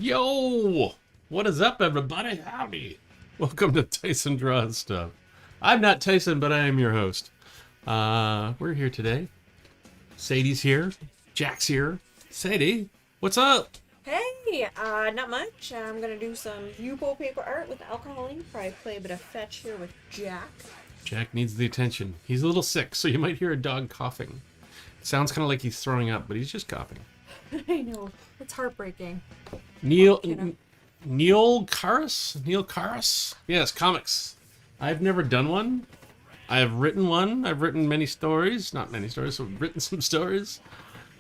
Yo! What is up, everybody? Howdy! Welcome to Tyson Draws Stuff. I'm not Tyson, but I am your host. We're here today. Sadie's here. Jack's here. Sadie, what's up? Hey, not much. I'm gonna do some Yupo paper art with alcohol ink. Probably play a bit of fetch here with Jack. Jack needs the attention. He's a little sick, so you might hear a dog coughing. It sounds kind of like he's throwing up, but he's just coughing. I know. It's heartbreaking. Neil Karas? Yes, comics. I've never done one. I've written one. I've written many stories. Not many stories, so I've written some stories.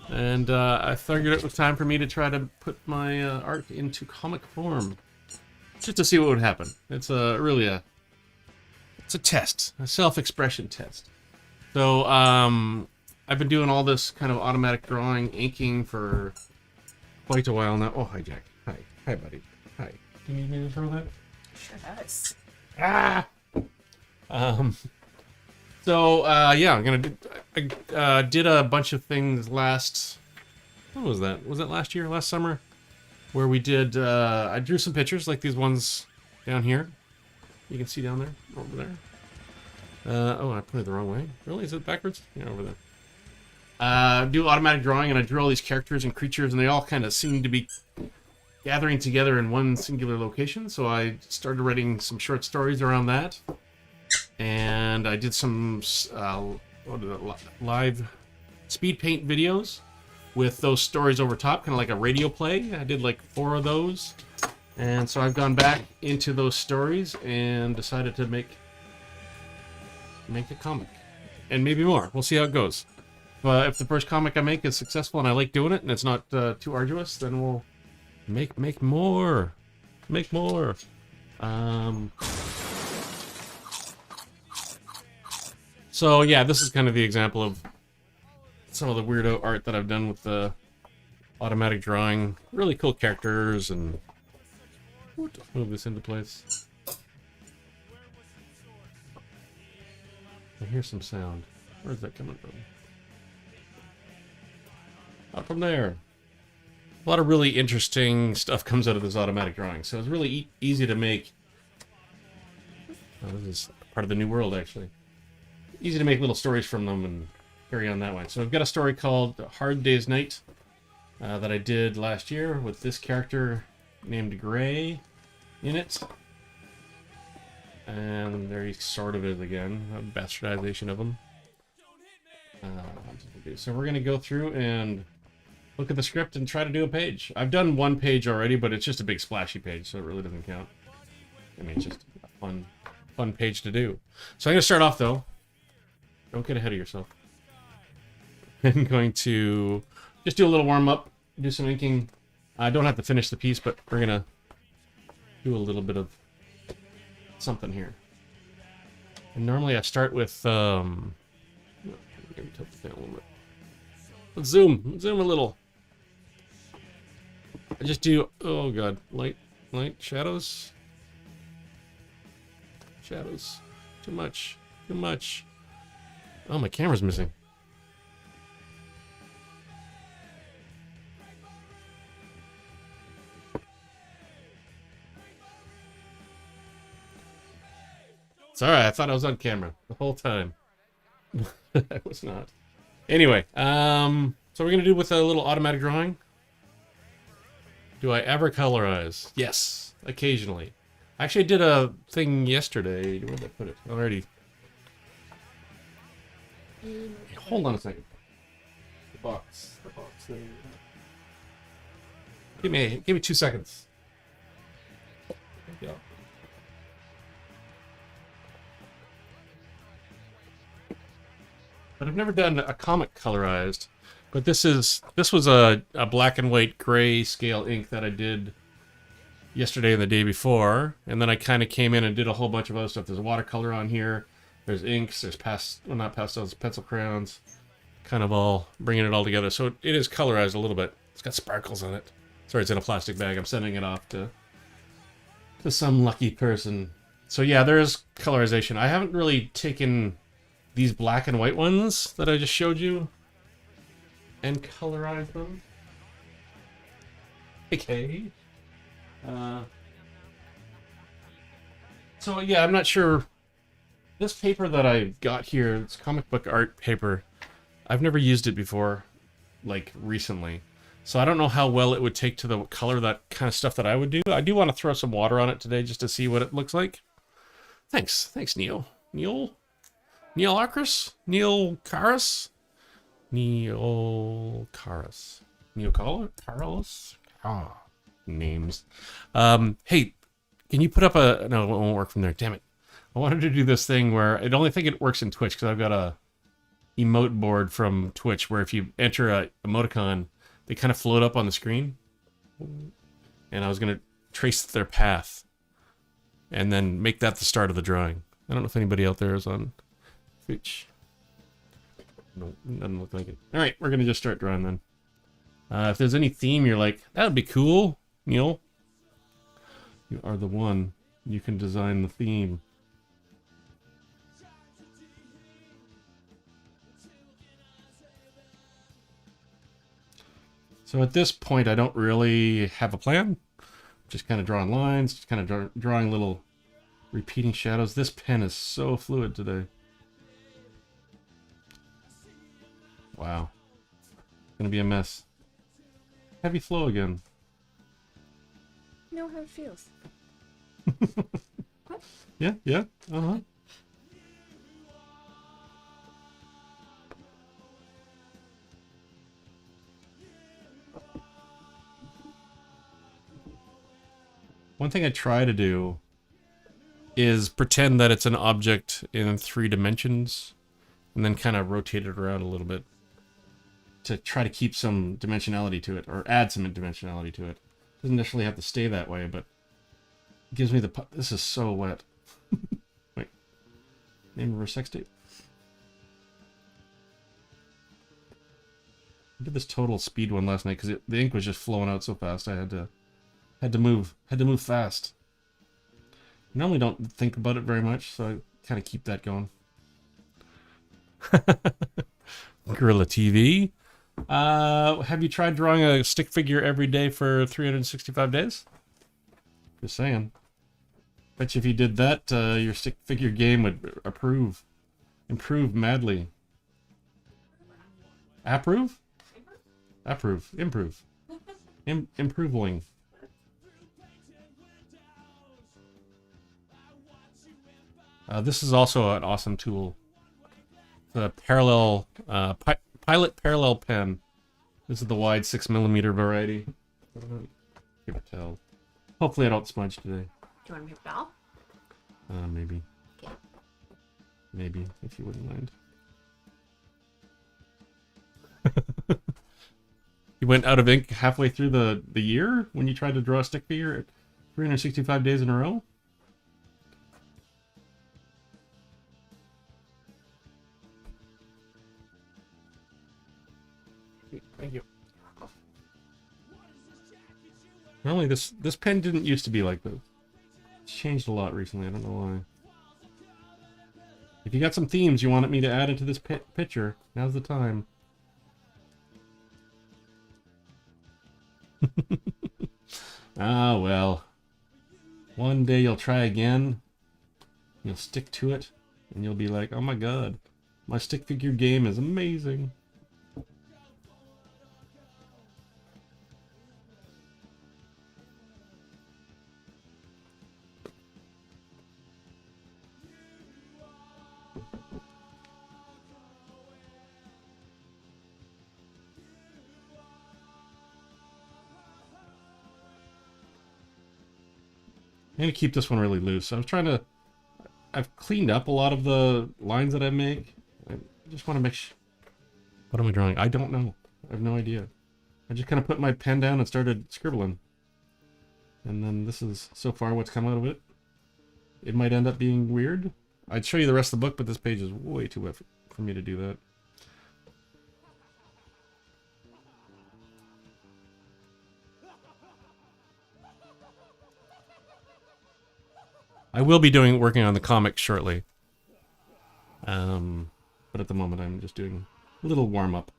And I figured it was time for me to try to put my art into comic form. Just to see what would happen. It's a test. A self-expression test. So, I've been doing all this kind of automatic drawing, inking for quite a while now. Oh, hi, Jack. Hi. Hi, buddy. Hi. Do you need me to throw that? Sure does. Ah! Yeah, I did a bunch of things last... When was that? Was it last year? Last summer? Where we did... I drew some pictures, like these ones down here. You can see down there. Over there. Oh, I put it the wrong way. Really? Is it backwards? Yeah, over there. Do automatic drawing, and I drew all these characters and creatures, and they all kind of seem to be gathering together in one singular location. So I started writing some short stories around that, and I did some live speed paint videos with those stories over top, kind of like a radio play. I did like 4 of those, and so I've gone back into those stories and decided to make a comic, and maybe more. We'll see how it goes. If the first comic I make is successful and I like doing it and it's not too arduous, then we'll make more. Make more. So yeah, this is kind of the example of some of the weirdo art that I've done with the automatic drawing. Really cool characters, and move this into place. I hear some sound. Where's that coming from? Out from there. A lot of really interesting stuff comes out of this automatic drawing, so it's really easy to make. Oh, this is part of the new world, actually. Easy to make little stories from them and carry on that way. So I've got a story called Hard Day's Night that I did last year with this character named Gray in it. And there he sort of is again, a bastardization of him. So we're going to go through and look at the script and try to do a page. I've done one page already, but it's just a big splashy page, so it really doesn't count. I mean, it's just a fun page to do. So I'm going to start off, though. Don't get ahead of yourself. I'm going to just do a little warm-up, do some inking. I don't have to finish the piece, but we're going to do a little bit of something here. And normally I start with... Let me tilt the thing a little bit. Let's zoom a little. I just do, oh god, light, shadows. Shadows. Too much. Oh, my camera's missing. It's alright, I thought I was on camera the whole time. I was not. Anyway, so we're going to do with a little automatic drawing. Do I ever colorize? Yes, occasionally. Actually, I did a thing yesterday. Where did I put it? Already. Hold on a second. The box. There you go. Give me 2 seconds. There you go. But I've never done a comic colorized. But this was a black and white gray scale ink that I did yesterday and the day before. And then I kind of came in and did a whole bunch of other stuff. There's watercolor on here. There's inks. There's not pastels, pencil crayons. Kind of all bringing it all together. So it is colorized a little bit. It's got sparkles on it. Sorry, it's in a plastic bag. I'm sending it off to some lucky person. So yeah, there is colorization. I haven't really taken these black and white ones that I just showed you and colorize them. Okay. So yeah, I'm not sure. This paper that I got here, it's comic book art paper. I've never used it before, like recently. So I don't know how well it would take to the color that kind of stuff that I would do. I do want to throw some water on it today just to see what it looks like. Thanks, Neil. Neil Akris? Neil Karas? Neil Karas. Neil Carlos? Ah, names. Hey, can you put up a... No, it won't work from there. Damn it. I wanted to do this thing where... I only think it works in Twitch because I've got a emote board from Twitch where if you enter a emoticon, they kind of float up on the screen. And I was going to trace their path and then make that the start of the drawing. I don't know if anybody out there is on Twitch. No, doesn't look like it. All right, we're going to just start drawing then. If there's any theme you're like, that would be cool, Neil. You are the one. You can design the theme. So at this point, I don't really have a plan. Just kind of drawing lines, just kind of drawing little repeating shadows. This pen is so fluid today. Wow. It's gonna be a mess. Heavy flow again. You know how it feels. What? Yeah, uh-huh. One thing I try to do is pretend that it's an object in 3 dimensions and then kind of rotate it around a little bit to try to keep some dimensionality to it or add some dimensionality to it. Doesn't necessarily have to stay that way, but it gives me the... This is so wet. Wait. Name of our sex tape. I did this total speed one last night because the ink was just flowing out so fast. I had to move fast. I normally don't think about it very much, so I kind of keep that going. Gorilla TV. Have you tried drawing a stick figure every day for 365 days? Just saying. Bet you if you did that, your stick figure game would improve madly. Approve? Approve. Improve. Improving. This is also an awesome tool. The parallel, Pilot Parallel Pen. This is the wide 6mm variety. Can't tell. Hopefully I don't smudge today. Do you want me to bell? Maybe. Okay. Maybe, if you wouldn't mind. You went out of ink halfway through the year when you tried to draw a stick figure 365 days in a row? Thank you. Normally this pen didn't used to be like this. It's changed a lot recently, I don't know why. If you got some themes you wanted me to add into this picture, now's the time. Ah, well. One day you'll try again, you'll stick to it, and you'll be like, oh my god, my stick figure game is amazing. I'm going to keep this one really loose. I've cleaned up a lot of the lines that I make. I just want to make sure. What am I drawing? I don't know. I have no idea. I just kind of put my pen down and started scribbling. And then this is so far what's come out of it. It might end up being weird. I'd show you the rest of the book, but this page is way too wet for me to do that. I will be working on the comic shortly. But at the moment I'm just doing a little warm-up.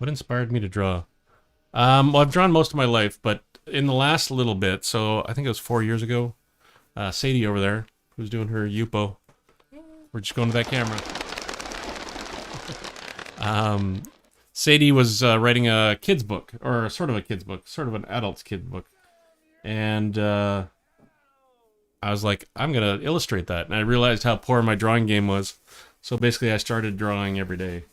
What inspired me to draw? Well, I've drawn most of my life, but in the last little bit, so I think it was 4 years ago, Sadie over there, who's doing her Yupo. We're just going to that camera. Sadie was writing a kid's book, or sort of a kid's book, sort of an adult's kid's book. And I was like, I'm going to illustrate that. And I realized how poor my drawing game was. So basically I started drawing every day.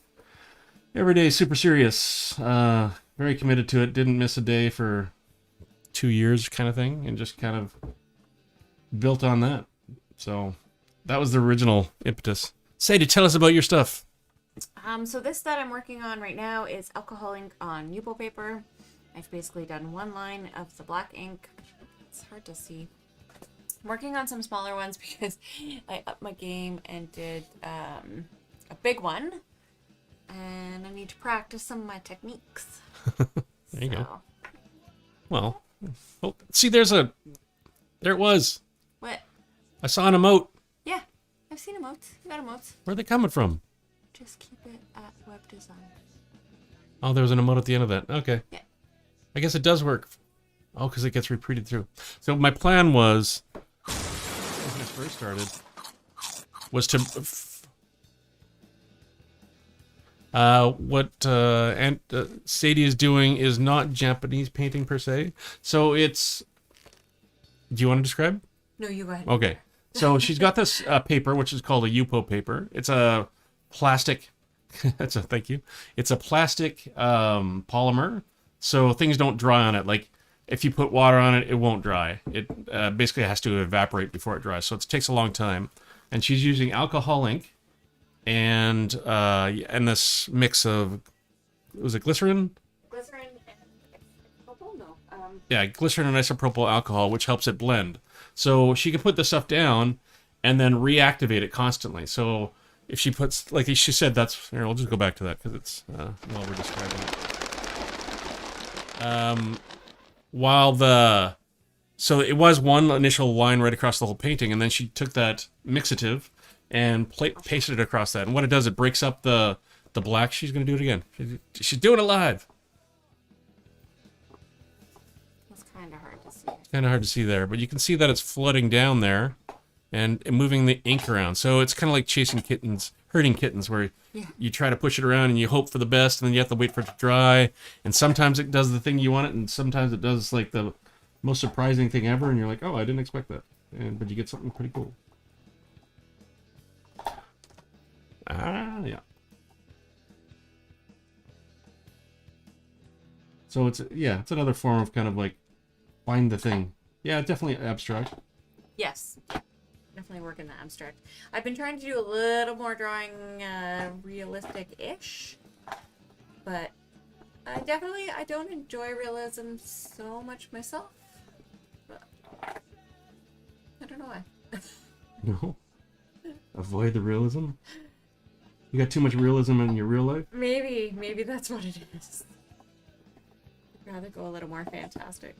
Every day, super serious. Very committed to it. Didn't miss a day for 2 years kind of thing. And just kind of built on that. So that was the original impetus. Sadie, tell us about your stuff. So this that I'm working on right now is alcohol ink on Yupo paper. I've basically done one line of the black ink. It's hard to see. I'm working on some smaller ones because I upped my game and did a big one. And I need to practice some of my techniques. There you go. Well, see, there it was. What? I saw an emote. Yeah, I've seen emotes. You got emotes. Where are they coming from? Just keep it at web design. Oh, there was an emote at the end of that. Okay. Yeah. I guess it does work. Oh, because it gets repeated through. So my plan was, when I first started, was to... what Sadie is doing is not Japanese painting per se. So it's... Do you want to describe? No, you go ahead. Okay. So she's got this paper, which is called a Yupo paper. It's a plastic... Thank you. It's a plastic polymer, so things don't dry on it. Like, if you put water on it, it won't dry. It basically has to evaporate before it dries, so it takes a long time. And she's using alcohol ink and this mix of... Was it glycerin? Glycerin and isopropyl? No. Yeah, glycerin and isopropyl alcohol, which helps it blend. So she can put this stuff down and then reactivate it constantly. So if she puts, like she said, that's... Here, we'll just go back to that because it's while we're describing it. So it was one initial line right across the whole painting, and then she took that mixative and pasted it across that. And what it does, it breaks up the black. She's going to do it again. She's doing it live. It's kind of hard to see. It's kind of hard to see there, but you can see that it's flooding down there and moving the ink around. So it's kind of like chasing kittens, herding kittens, where you try to push it around and you hope for the best, and then you have to wait for it to dry. And sometimes it does the thing you want it, and sometimes it does like the most surprising thing ever, and you're like, oh, I didn't expect that. But you get something pretty cool. Yeah. So it's another form of kind of like find the thing. Yeah, definitely abstract. Yes. Definitely work in the abstract. I've been trying to do a little more drawing realistic-ish, but I don't enjoy realism so much myself. But I don't know why. No. Avoid the realism? You got too much realism in your real life? Maybe that's what it is. I'd rather go a little more fantastic.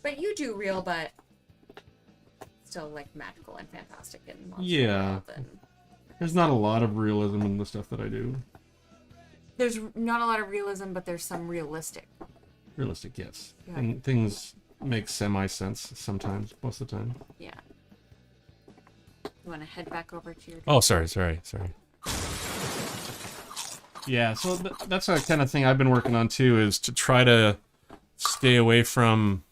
But you do real, but still like magical and fantastic and yeah. There's not a lot of realism in the stuff that I do. There's not a lot of realism, but there's some realistic. Realistic, yes. Yeah. And things make semi-sense sometimes, most of the time. Yeah. You want to head back over to your... Oh, sorry. Yeah, so that's the kind of thing I've been working on too, is to try to stay away from,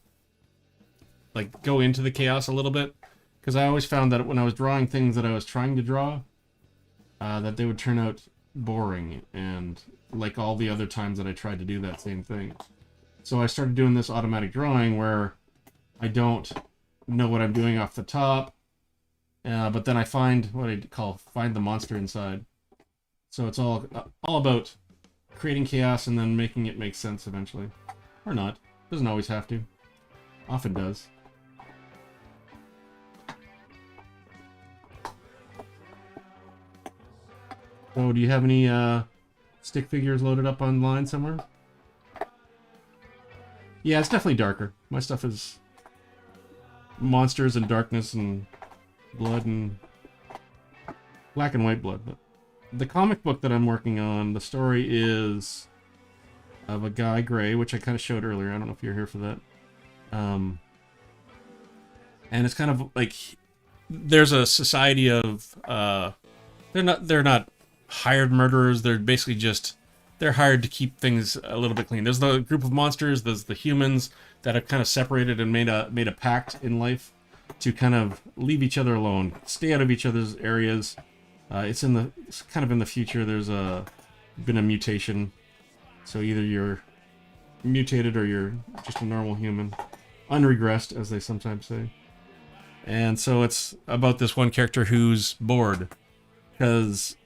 like, go into the chaos a little bit. Because I always found that when I was drawing things that I was trying to draw, that they would turn out boring, and like all the other times that I tried to do that same thing. So I started doing this automatic drawing where I don't know what I'm doing off the top, but then I find what I call find the monster inside. So it's all about creating chaos and then making it make sense eventually. Or not. Doesn't always have to. Often does. So do you have any stick figures loaded up online somewhere? Yeah, it's definitely darker. My stuff is monsters and darkness and blood and black and white blood. But the comic book that I'm working on, the story is of a guy, Gray, which I kind of showed earlier. I don't know if you're here for that. And it's kind of like there's a society of they're not hired murderers. They're basically just they're hired to keep things a little bit clean. There's the group of monsters. There's the humans that have kind of separated and made a pact in life to kind of leave each other alone, stay out of each other's areas. It's kind of in the future. There's been a mutation, so either you're mutated or you're just a normal human, unregressed as they sometimes say. And so it's about this one character who's bored because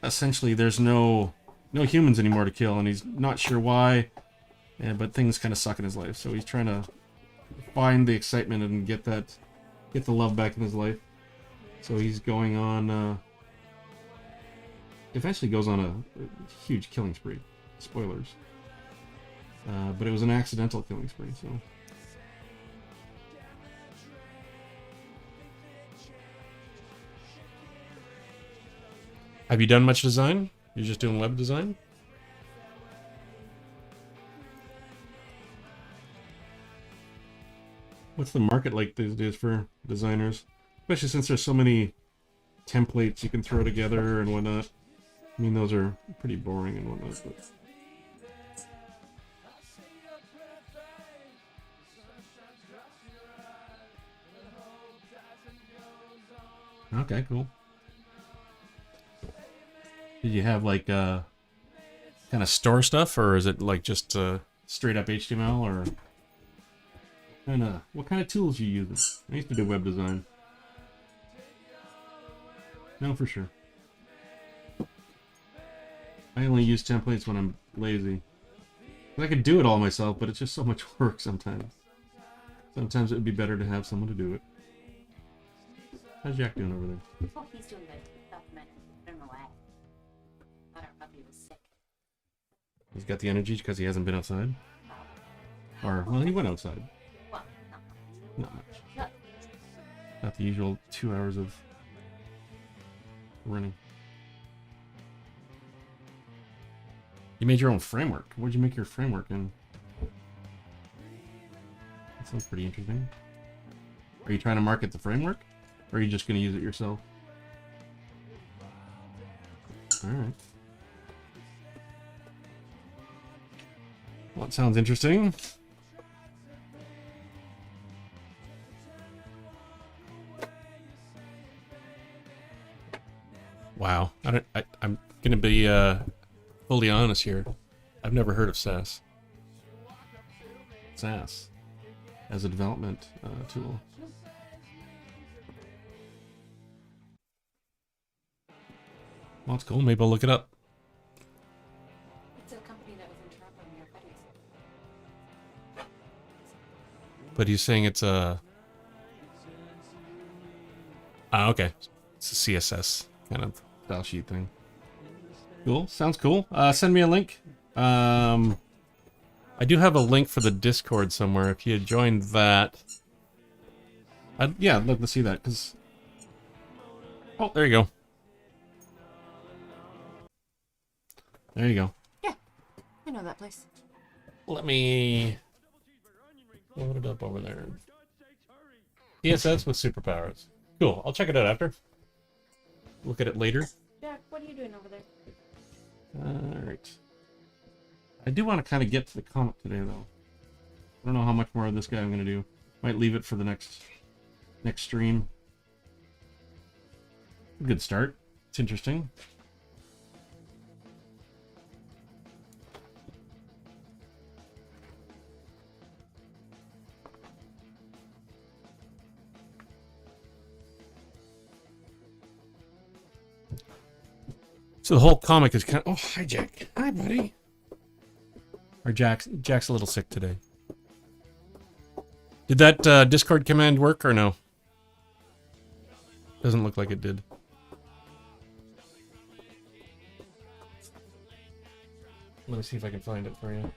essentially there's no humans anymore to kill, and he's not sure why. But things kind of suck in his life, so he's trying to find the excitement and get the love back in his life. So he's going on. Eventually goes on a huge killing spree. Spoilers. But it was an accidental killing spree, so. Have you done much design? You're just doing web design? What's the market like these days for designers? Especially since there's so many templates you can throw together and whatnot. I mean, those are pretty boring and whatnot, but... Okay, cool. Did you have like kind of store stuff, or is it like just straight up HTML, or what kind of tools you use? I used to do web design. No, for sure. I only use templates when I'm lazy. I could do it all myself, but it's just so much work sometimes. Sometimes it would be better to have someone to do it. How's Jack doing over there? Oh, he's doing good. Documentary. I don't know why. I don't know if he was sick. He's got the energy because he hasn't been outside? Or, well, he went outside. Well, Not much. no. Not the usual 2 hours of running. You made your own framework. What'd you make your framework in? That sounds pretty interesting. Are you trying to market the framework? Or are you just going to use it yourself? Alright. Well, that sounds interesting. Wow. I'm going to be fully honest here. I've never heard of SAS. SAS as a development tool. Well, that's cool. Maybe I'll look it up. It's a company that was in Toronto near Betty's. But he's saying it's a... Ah, okay. It's a CSS kind of style sheet thing. Cool. Sounds cool. Send me a link. I do have a link for the Discord somewhere. If you had joined that... yeah, I'd love to see that, because... Oh, there you go. There you go. Yeah, I know that place. Let me load it up over there. CSS with superpowers. Cool. I'll check it out after. Look at it later. Jack, what are you doing over there? Alright. I do want to kind of get to the comic today, though. I don't know how much more of this guy I'm going to do. Might leave it for the next stream. Good start. It's interesting. So the whole comic is kind of... Oh, hi, Jack. Hi, buddy. Or Jack's a little sick today. Did that Discord command work or no? Doesn't look like it did. Let me see if I can find it for you.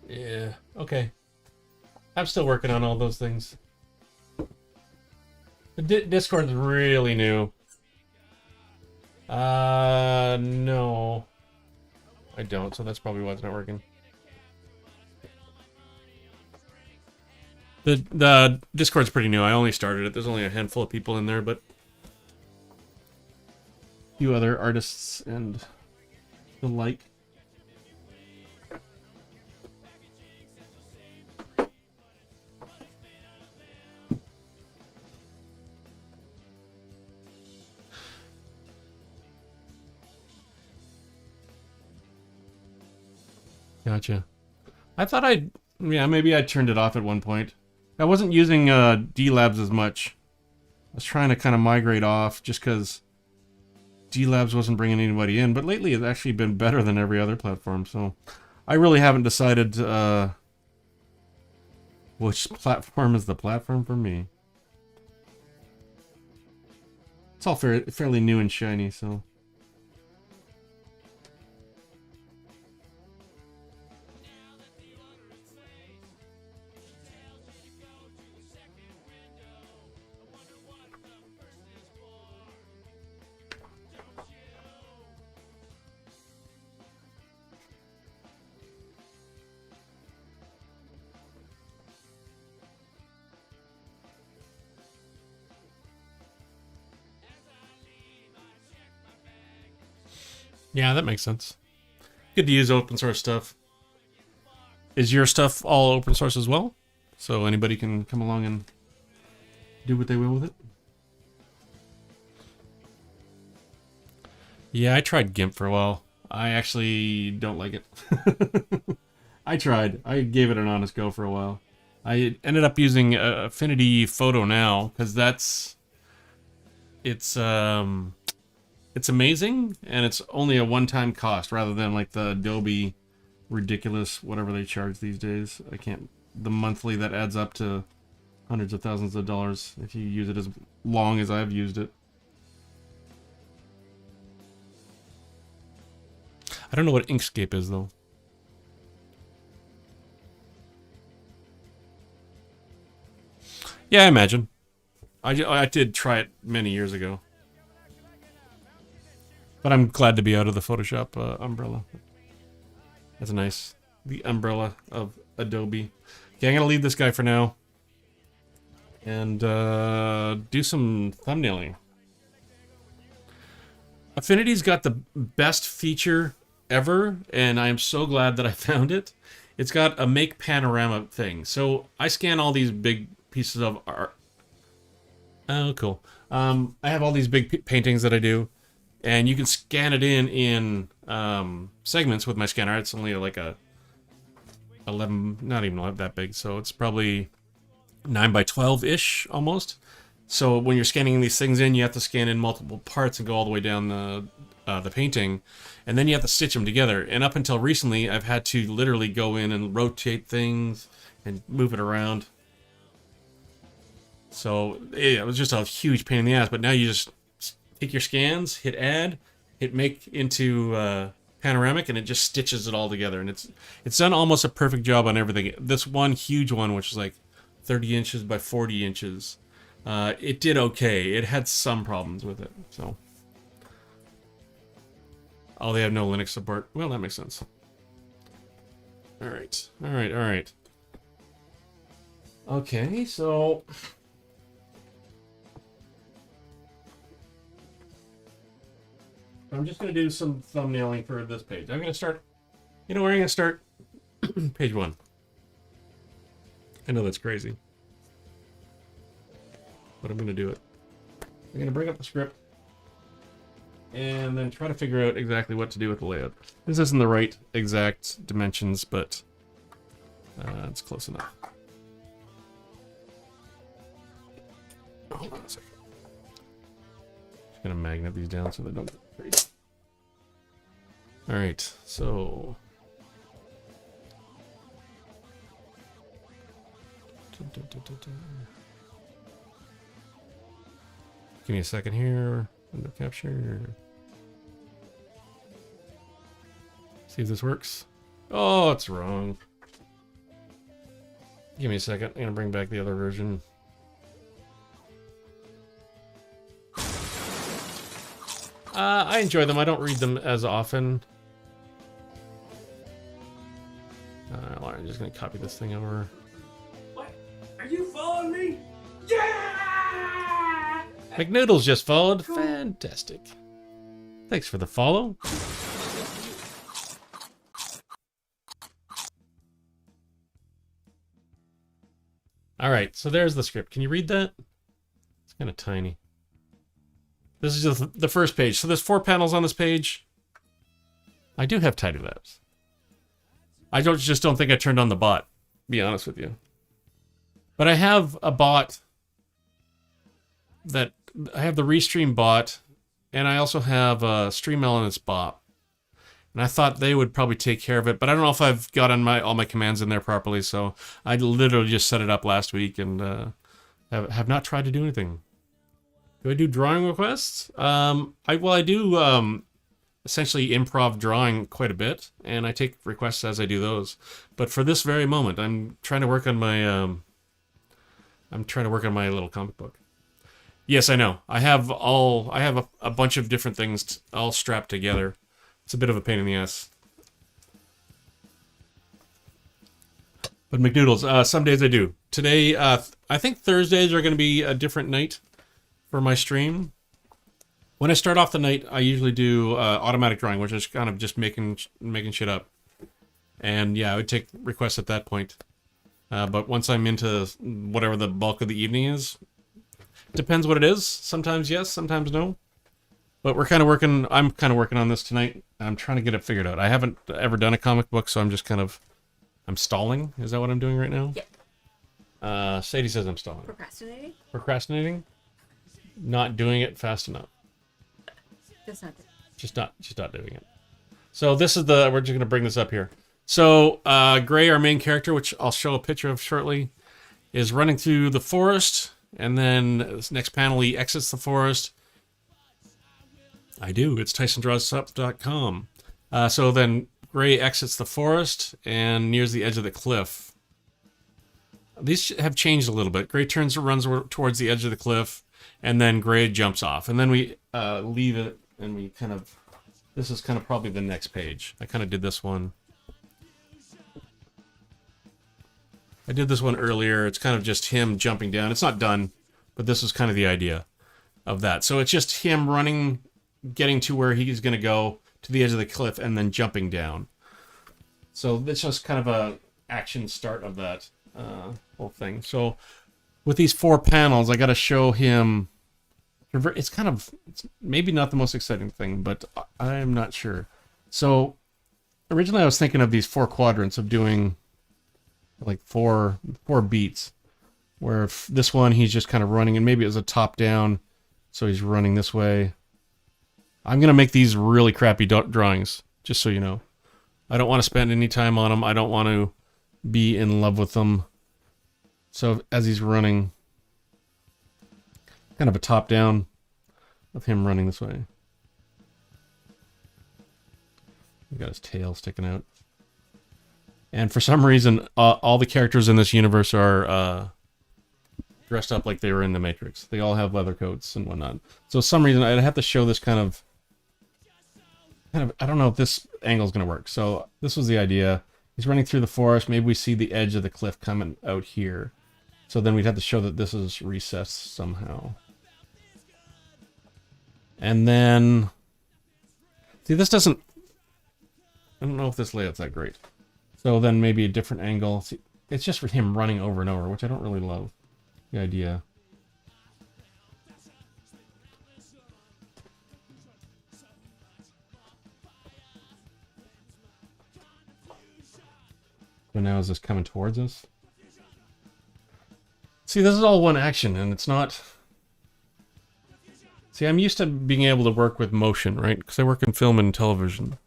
Yeah, okay. I'm still working on all those things. The Discord's really new. No. I don't, so that's probably why it's not working. The Discord's pretty new. I only started it. There's only a handful of people in there, but a few other artists and the like. Gotcha. I thought yeah, maybe I turned it off at one point. I wasn't using D-Labs as much. I was trying to kind of migrate off just because D-Labs wasn't bringing anybody in, but lately it's actually been better than every other platform, so I really haven't decided which platform is the platform for me. It's all fairly new and shiny, so... Yeah, that makes sense. Good to use open source stuff. Is your stuff all open source as well? So anybody can come along and do what they will with it? Yeah, I tried GIMP for a while. I actually don't like it. I tried. I gave it an honest go for a while. I ended up using Affinity Photo now because it's amazing, and it's only a one-time cost rather than like the Adobe ridiculous whatever they charge these days. The monthly that adds up to hundreds of thousands of dollars if you use it as long as I've used it. I don't know what Inkscape is though. Yeah, I imagine. I did try it many years ago. But I'm glad to be out of the Photoshop umbrella. That's nice. The umbrella of Adobe. Okay, I'm going to leave this guy for now. And do some thumbnailing. Affinity's got the best feature ever, and I am so glad that I found it. It's got a make panorama thing. So I scan all these big pieces of art. Oh, cool. I have all these big paintings that I do. And you can scan it in segments with my scanner. It's only like a 11, not even that big. So it's probably 9 by 12-ish almost. So when you're scanning these things in, you have to scan in multiple parts and go all the way down the painting. And then you have to stitch them together. And up until recently, I've had to literally go in and rotate things and move it around. So it was just a huge pain in the ass. But now you just take your scans, hit add, hit make into panoramic, and it just stitches it all together. And it's done almost a perfect job on everything. This one huge one, which is like 30 inches by 40 inches, it did okay. It had some problems with it. So, oh, they have no Linux support. Well, that makes sense. All right, all right, all right. Okay, so. I'm just going to do some thumbnailing for this page. I'm going to start, you know where I'm going to start? Page 1. I know that's crazy. But I'm going to do it. I'm going to bring up the script and then try to figure out exactly what to do with the layout. This isn't the right exact dimensions, but it's close enough. Hold on a second. Just going to magnet these down so they don't get crazy. Alright, so... Give me a second here. Window capture. See if this works. Oh, it's wrong. Give me a second. I'm going to bring back the other version. I enjoy them. I don't read them as often. I'm just gonna copy this thing over. What? Are you following me? Yeah! McNoodles just followed. Fantastic. Thanks for the follow. All right, so there's the script. Can you read that? It's kind of tiny. This is just the first page. So there's 4 panels on this page. I do have tidy labs. I just don't think I turned on the bot, to be honest with you. But I have a bot that I have the Restream bot, and I also have a Stream Elements bot. And I thought they would probably take care of it, but I don't know if I've gotten all my commands in there properly, so I literally just set it up last week and have not tried to do anything. Do I do drawing requests? I do essentially improv drawing quite a bit, and I take requests as I do those. But for this very moment, I'm trying to work on my little comic book. Yes, I know. I have a bunch of different things all strapped together. It's a bit of a pain in the ass. But McNoodles, some days I do. Today, I think Thursdays are going to be a different night for my stream. When I start off the night, I usually do automatic drawing, which is kind of just making shit up. And yeah, I would take requests at that point. But once I'm into whatever the bulk of the evening is, depends what it is. Sometimes yes, sometimes no. But I'm kind of working on this tonight. I'm trying to get it figured out. I haven't ever done a comic book, so I'm just I'm stalling. Is that what I'm doing right now? Yep. Sadie says I'm stalling. Procrastinating? Procrastinating? Not doing it fast enough. Just not. Just not doing it. So we're just going to bring this up here. So Gray, our main character, which I'll show a picture of shortly, is running through the forest, and then this next panel he exits the forest. I do. It's TysonDrawsUp.com. So then Gray exits the forest and nears the edge of the cliff. These have changed a little bit. Gray runs towards the edge of the cliff, and then Gray jumps off. And then we leave it, and we this is kind of probably the next page. I kind of did this one. I did this one earlier. It's kind of just him jumping down. It's not done, but this is kind of the idea of that. So it's just him running, getting to where he's going to go to the edge of the cliff, and then jumping down. So that's just kind of a action start of that whole thing. So with these 4 panels, I got to show him. It's maybe not the most exciting thing, but I'm not sure. So originally I was thinking of these 4 quadrants of doing like four beats, where this one he's just kind of running, and maybe it was a top down, so he's running this way. I'm going to make these really crappy drawings, just so you know. I don't want to spend any time on them. I don't want to be in love with them. So as he's running, kind of a top down of him running this way. He got his tail sticking out. And for some reason, all the characters in this universe are dressed up like they were in the Matrix. They all have leather coats and whatnot. So for some reason, I'd have to show this kind of, I don't know if this angle is going to work. So this was the idea. He's running through the forest. Maybe we see the edge of the cliff coming out here. So then we'd have to show that this is recessed somehow. And then, see, this doesn't, I don't know if this layout's that great. So then maybe a different angle. See, it's just for him running over and over, which I don't really love the idea. So now is this coming towards us? See, this is all one action, and it's not... See, I'm used to being able to work with motion, right? Because I work in film and television.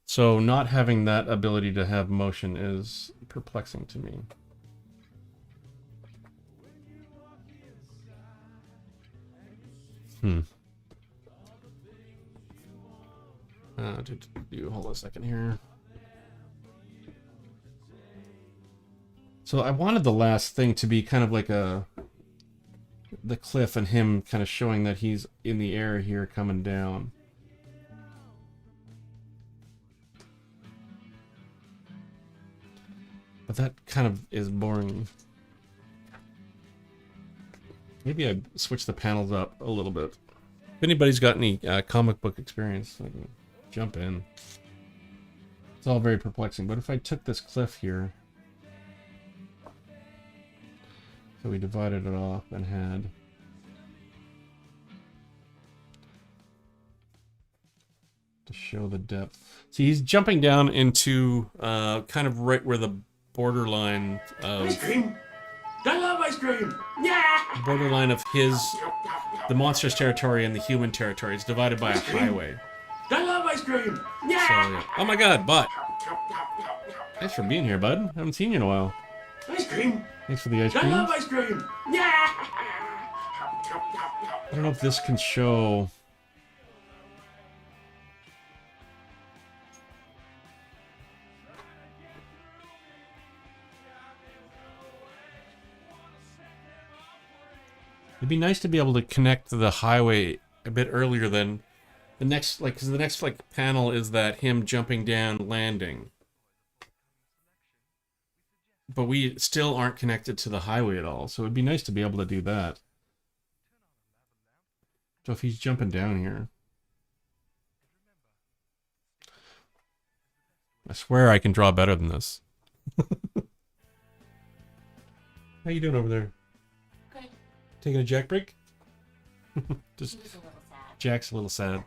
So not having that ability to have motion is perplexing to me. Hold on a second here. So I wanted the last thing to be kind of like the cliff and him kind of showing that he's in the air here coming down. But that kind of is boring. Maybe I switch the panels up a little bit. If anybody's got any comic book experience, I can jump in. It's all very perplexing. But if I took this cliff here, so we divided it off and had to show the depth. See, he's jumping down into kind of right where the borderline of Ice cream. I love ice cream. Yeah. borderline of the monster's territory and the human territory. It's divided by a highway. I love ice cream. So Yeah. yeah. Oh my God, Bot! Thanks for being here, bud. I haven't seen you in a while. Ice cream. Thanks for the ice I cream. love ice cream. Yeah. I don't know if this can show. It'd be nice to be able to connect to the highway a bit earlier than the next, like, because the next like panel is that him jumping down, landing. But we still aren't connected to the highway at all, so it'd be nice to be able to do that. So if he's jumping down here, I swear I can draw better than this. How you doing over there? Good. Taking a jack break? Just He's a little sad. Jack's a little sad.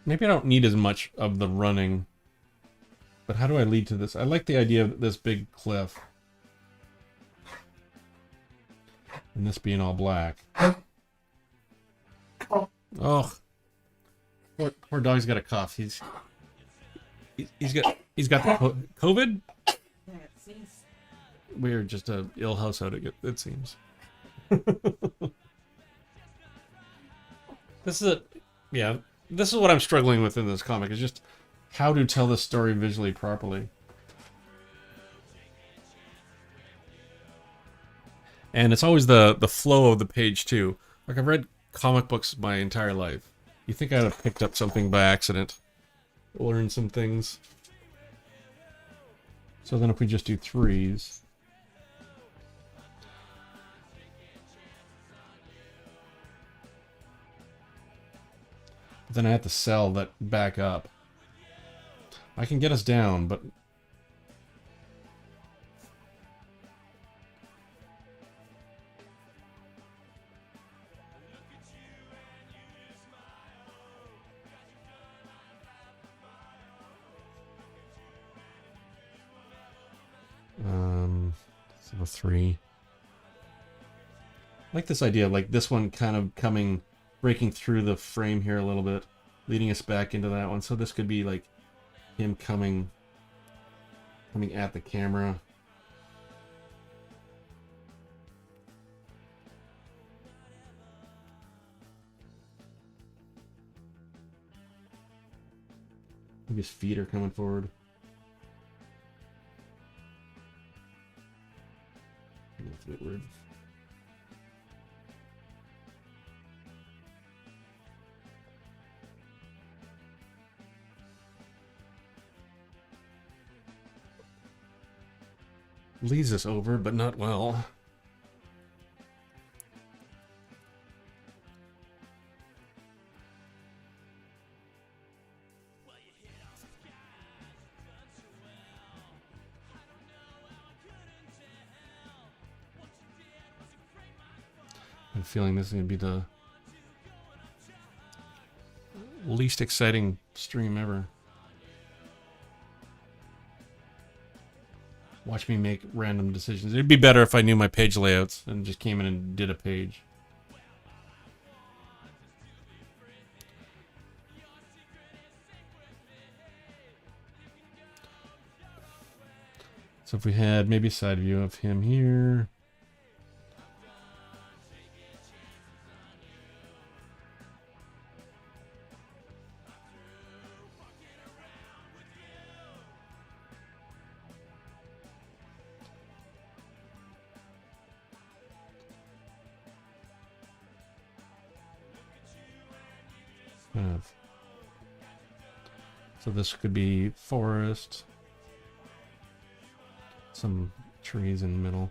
Maybe I don't need as much of the running. But how do I lead to this? I like the idea of this big cliff. And this being all black. Oh. Poor dog's got a cough. He's got the COVID? We're just a ill household, it seems. This is this is what I'm struggling with in this comic, is just how to tell this story visually properly. And it's always the flow of the page too. Like, I've read comic books my entire life. You think I'd have picked up something by accident, learned some things. So then if we just do threes. Then I have to sell that back up. I can get us down, but so a 3. I like this idea of like this one kind of breaking through the frame here a little bit, leading us back into that one. So this could be like him coming at the camera. Maybe his feet are coming forward. That's a bit weird. Leads us over, but not well. I'm feeling this is going to be the least exciting stream ever. Watch me make random decisions. It'd be better if I knew my page layouts and just came in and did a page. So if we had maybe a side view of him here. Kind of So this could be forest, some trees in the middle.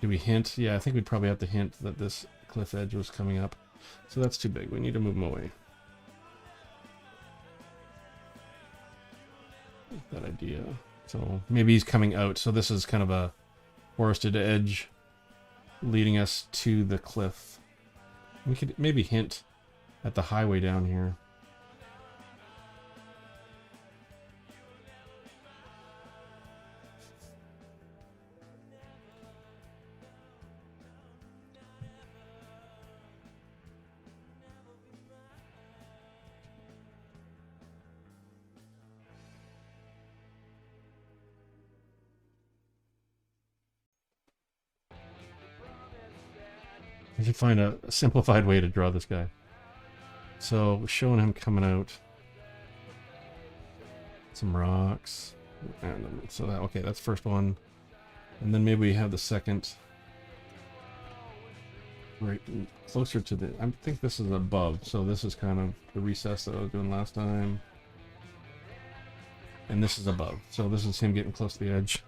Do we hint? Yeah, I think we'd probably have to hint that this cliff edge was coming up. So that's too big. We need to move them away. That idea. So maybe he's coming out. So this is kind of a forested edge leading us to the cliff. We could maybe hint at the highway down here. I should find a simplified way to draw this guy. So, showing him coming out. Some rocks. And so that, okay, that's first one. And then maybe we have the second. Right closer to the, I think this is above. So this is kind of the recess that I was doing last time. And this is above. So this is him getting close to the edge.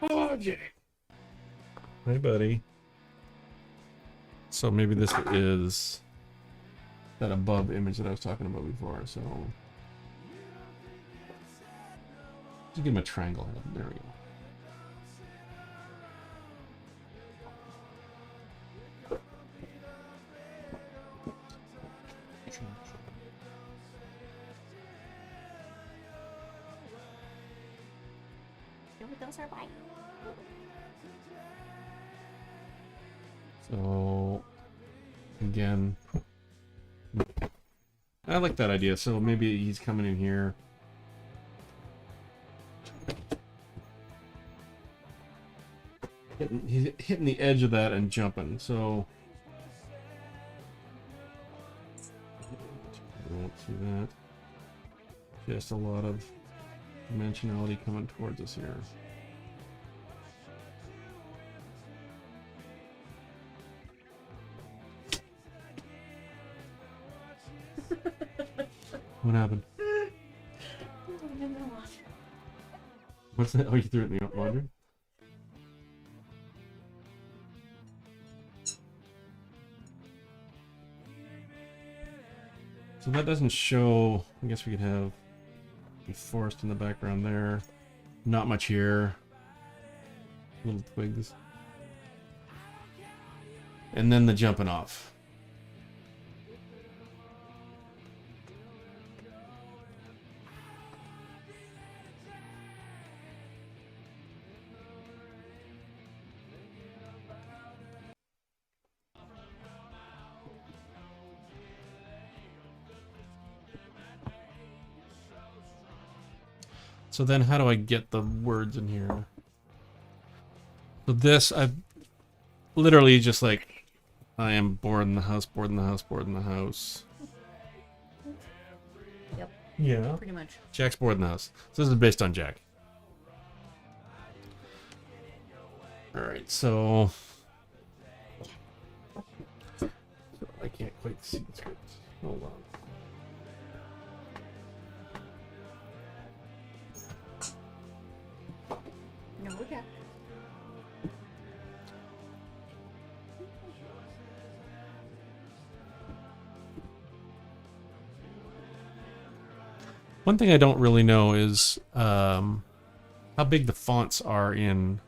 Oh, Jay. Hi, buddy. So maybe this is that above image that I was talking about before. So just give him a triangle head. There we go. Those are white. So again, I like that idea. So maybe he's coming in here. He's hitting the edge of that and jumping. So I won't see that. Just a lot of dimensionality coming towards us here. What happened? What's that? Oh, you threw it in the laundry? So that doesn't show. I guess we could have the forest in the background there. Not much here. Little twigs. And then the jumping off. So then how do I get the words in here? So this, I've literally just like, I am bored in the house, bored in the house, bored in the house. Yep. Yeah. Pretty much. Jack's bored in the house. So this is based on Jack. Alright, so I can't quite see the script. Hold on. No, okay. One thing I don't really know is how big the fonts are in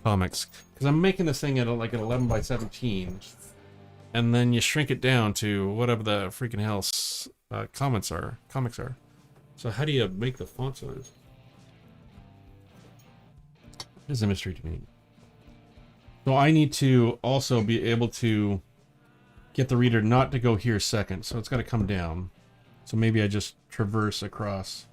comics. Because I'm making this thing at like an 11 by 17. And then you shrink it down to whatever the freaking hell comics are. So how do you make the font size? It is a mystery to me. So I need to also be able to get the reader not to go here second. So it's got to come down. So maybe I just traverse across.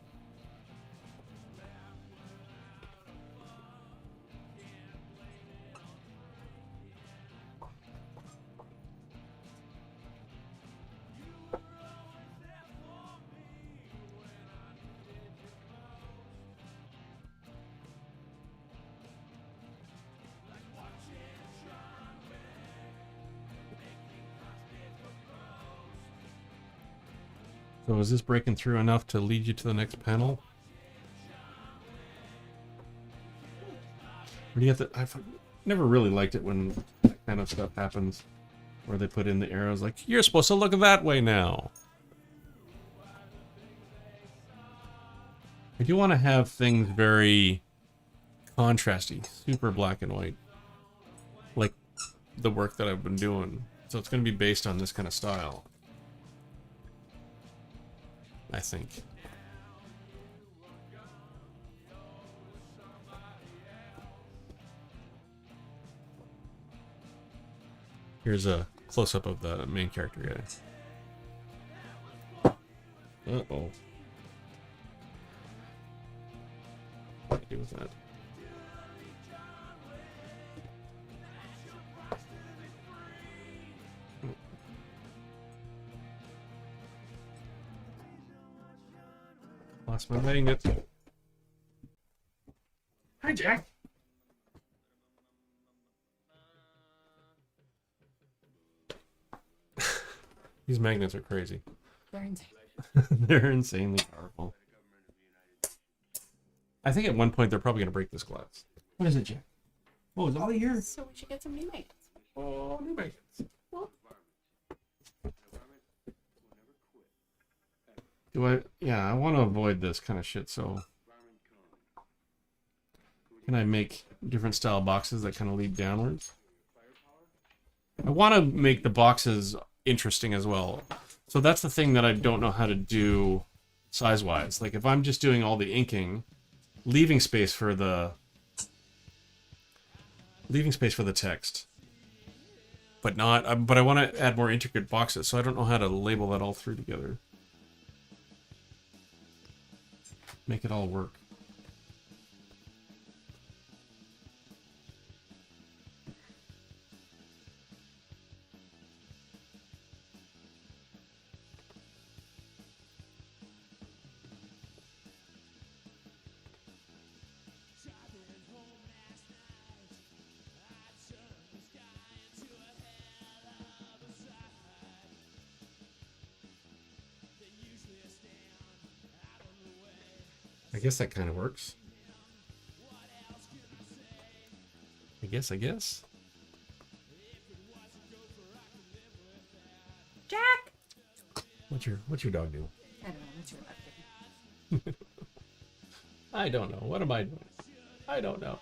So is this breaking through enough to lead you to the next panel? Or do you have to... I've never really liked it when that kind of stuff happens. Where they put in the arrows like, you're supposed to look that way now. I do want to have things very contrasty, super black and white. Like the work that I've been doing. So it's going to be based on this kind of style. I think. Here's a close-up of the main character guy. Uh-oh. What do I do with that? Lost my magnet. Hi, Jack. These magnets are crazy. They're insane. They're insanely powerful. I think at one point they're probably going to break this glass. What is it, Jack? Oh, is Ollie here? So we should get some new magnets. Oh, new magnets. Do I? Yeah, I want to avoid this kind of shit, so... Can I make different style boxes that kind of lead downwards? I want to make the boxes interesting as well. So that's the thing that I don't know how to do size-wise. Like, if I'm just doing all the inking, leaving space for the text. But not... But I want to add more intricate boxes, so I don't know how to label that all through together. Make it all work. I guess that kind of works. I guess. Jack! What's your dog do? I don't know. What's your dog doing? I don't know. What am I doing? I don't know.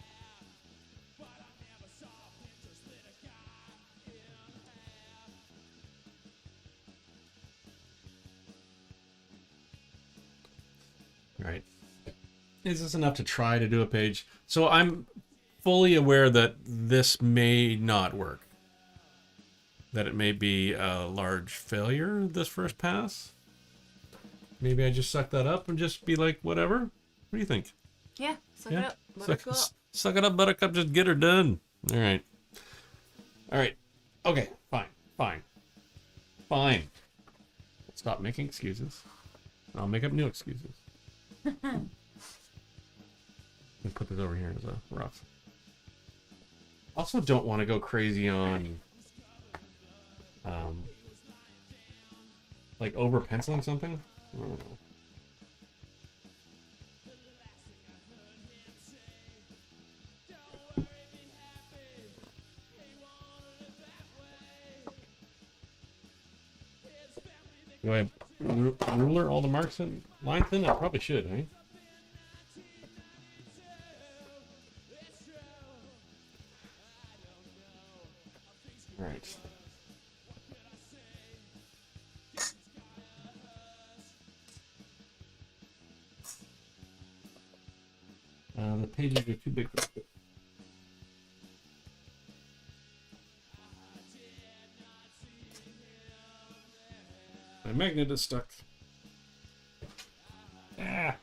Right. Is this enough to try to do a page? So I'm fully aware that this may not work. That it may be a large failure this first pass. Maybe I just suck that up and just be like, whatever. What do you think? Yeah, suck it up. Suck it up, Buttercup. Just get her done. All right. Okay, fine. Stop making excuses. I'll make up new excuses. Let me put this over here as a rough. Also don't want to go crazy on like over penciling something. I don't know. Do I ruler all the marks and lines in? I probably should, eh? Alright. The pages are too big for this. My magnet is stuck. Ah.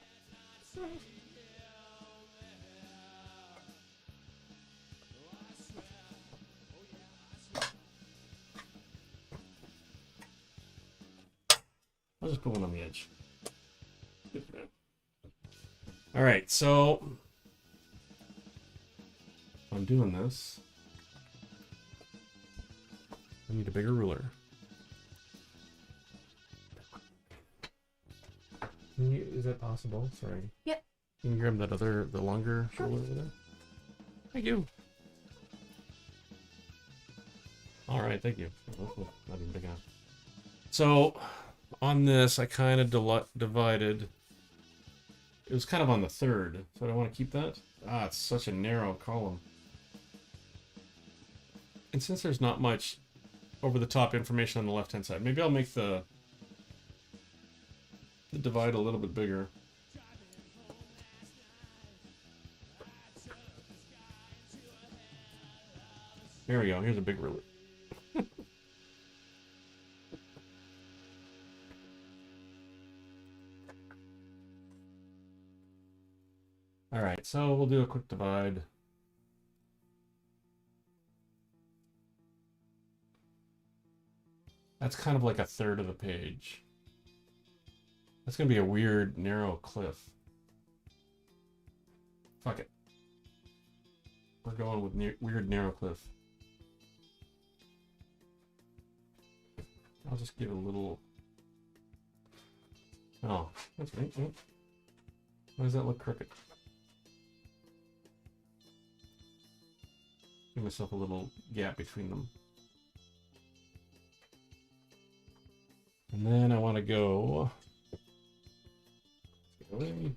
I'll just put one on the edge. All right, so I'm doing this. I need a bigger ruler. Is that possible? Sorry. Yep. Can you grab that the longer Sure. ruler over there? Thank you. All right, thank you. Oh, not even big enough. So, on this, I kind of divided. It was kind of on the third, so I want to keep that. Ah, it's such a narrow column. And since there's not much over-the-top information on the left-hand side, maybe I'll make the divide a little bit bigger. There we go. Here's a big ruler. All right, so we'll do a quick divide. That's kind of like a third of the page. That's going to be a weird, narrow cliff. Fuck it. We're going with weird, narrow cliff. I'll just give it a little... Oh, that's right. Oh. Why does that look crooked? Give myself a little gap between them. And then I want to go... Did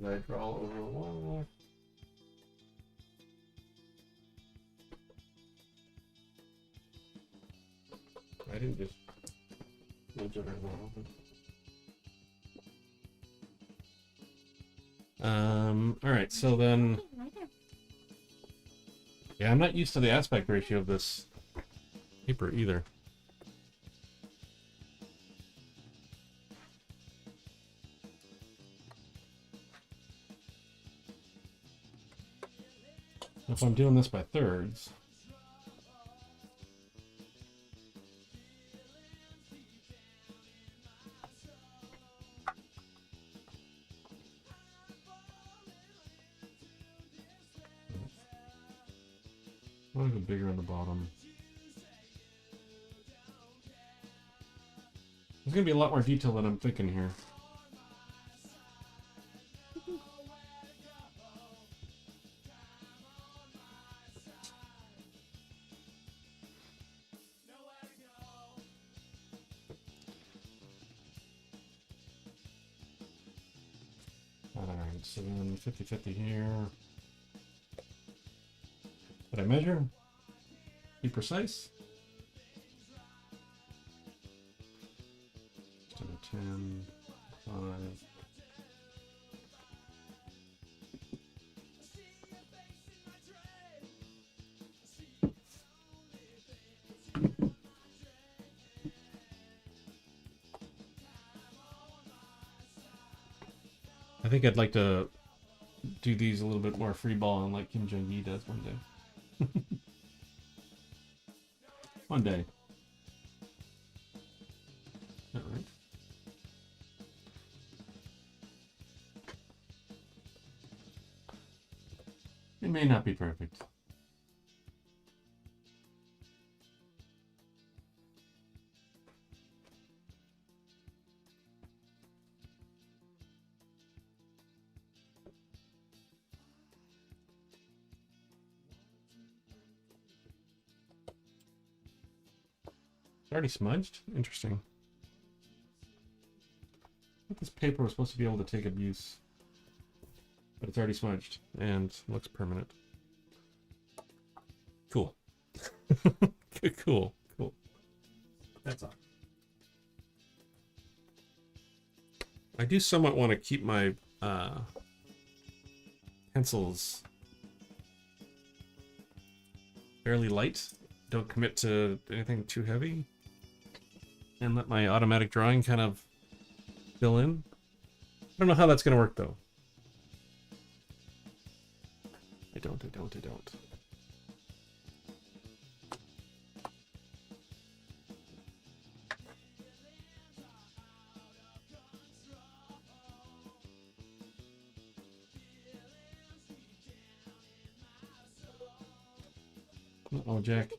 I draw over the wall? I didn't just move it around. All right, so then, yeah, I'm not used to the aspect ratio of this paper either. If I'm doing this by thirds, I want to go bigger on the bottom. There's going to be a lot more detail than I'm thinking here. Alright, so then 50-50 here. Did I measure? Be precise? Just under 10, 5. I think I'd like to do these a little bit more free balling like Kim Jong-gi does one day. One day. All right. It may not be perfect. Already smudged? Interesting. I thought this paper was supposed to be able to take abuse. But it's already smudged and looks permanent. Cool. Cool. That's all. I do somewhat want to keep my pencils fairly light. Don't commit to anything too heavy. And let my automatic drawing kind of fill in. I don't know how that's going to work, though. I don't. Uh-oh, Jack.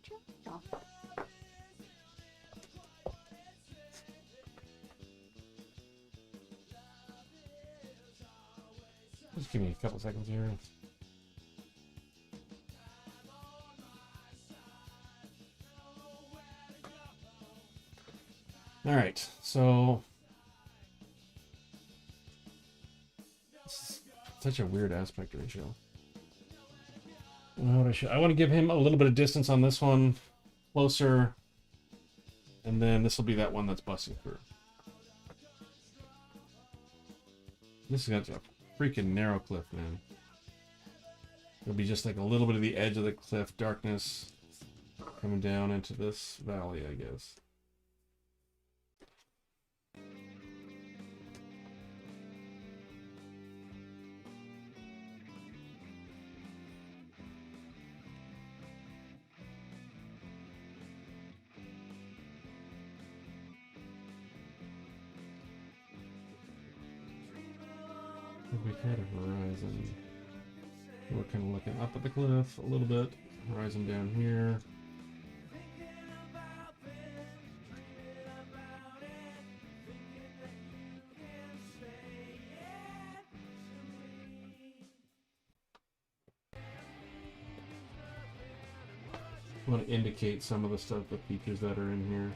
give me a couple seconds here. All right, so this is such a weird aspect ratio. I want to give him a little bit of distance on this one, closer, and then this will be that one that's busting through. This is a freaking narrow cliff, man. It'll be just like a little bit of the edge of the cliff, darkness coming down into this valley, I guess. We had a horizon. We're kind of looking up at the cliff a little bit. Horizon down here. I want to indicate some of the stuff, the features that are in here.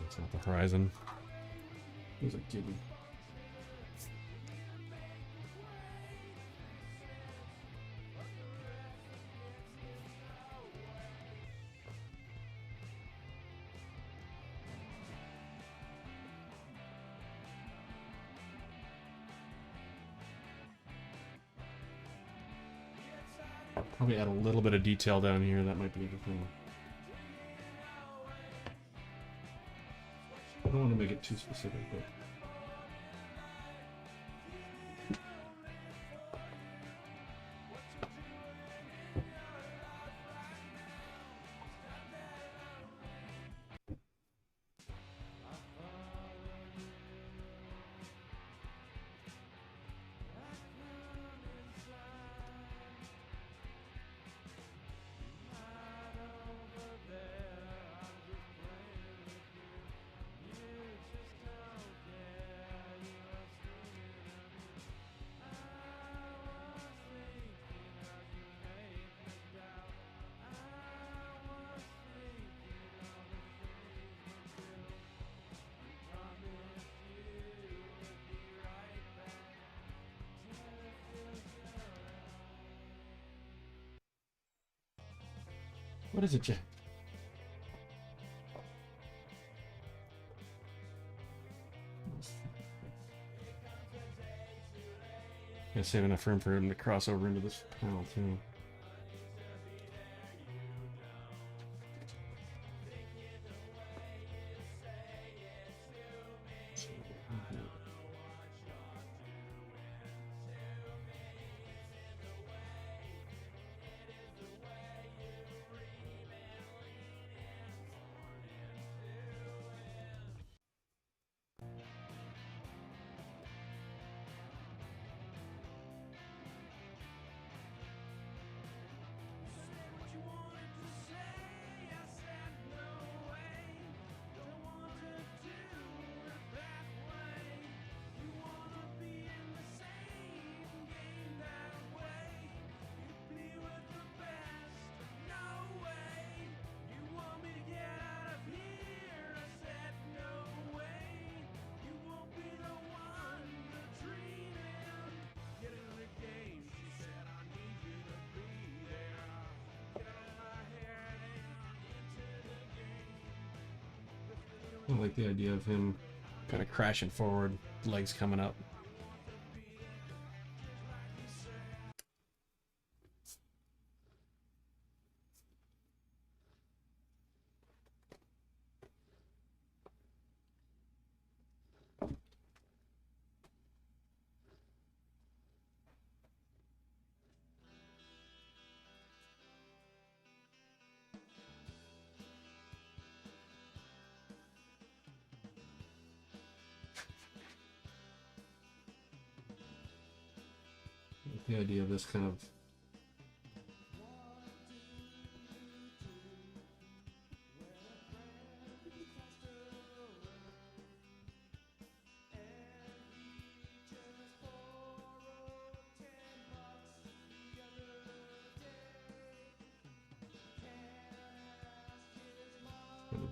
It's not the horizon. There's a gibby. Probably add a little bit of detail down here. That might be interesting. I don't want to make it too specific, but what is it, Jack? Gotta save enough room for him to cross over into this panel too. I like the idea of him kind of crashing forward, legs coming up. the idea of this kind of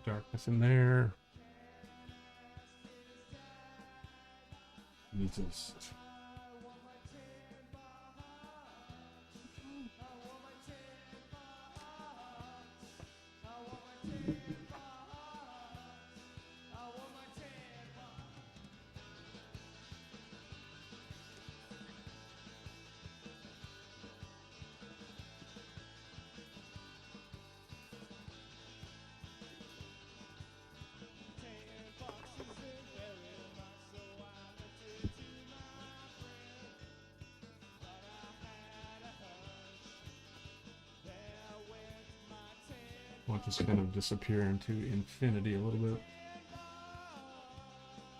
darkness in there. Jesus. Want this to kind of disappear into infinity a little bit.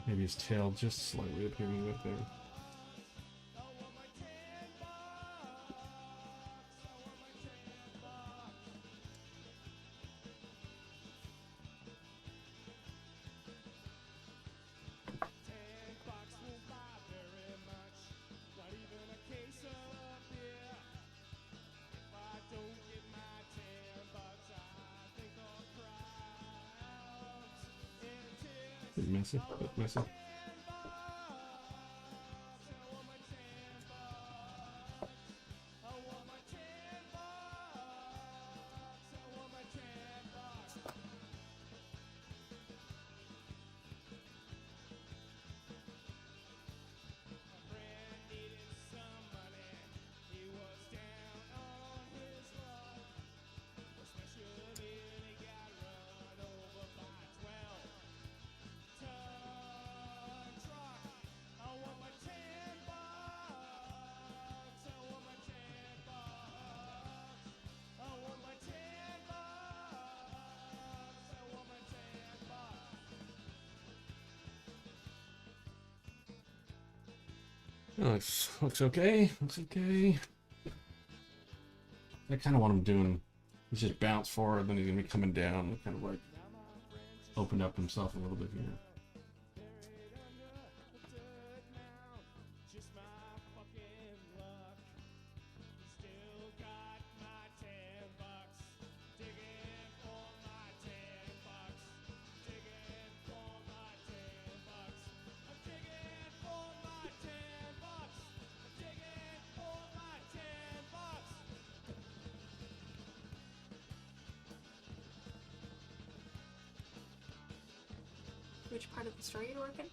Maybe his tail just slightly appearing right there. Bit messy, bit messy. Oh, looks okay. Looks okay. I kind of want him doing. He's just bounce forward, then he's gonna be coming down, kind of like opened up himself a little bit here. Which part of the story are you working?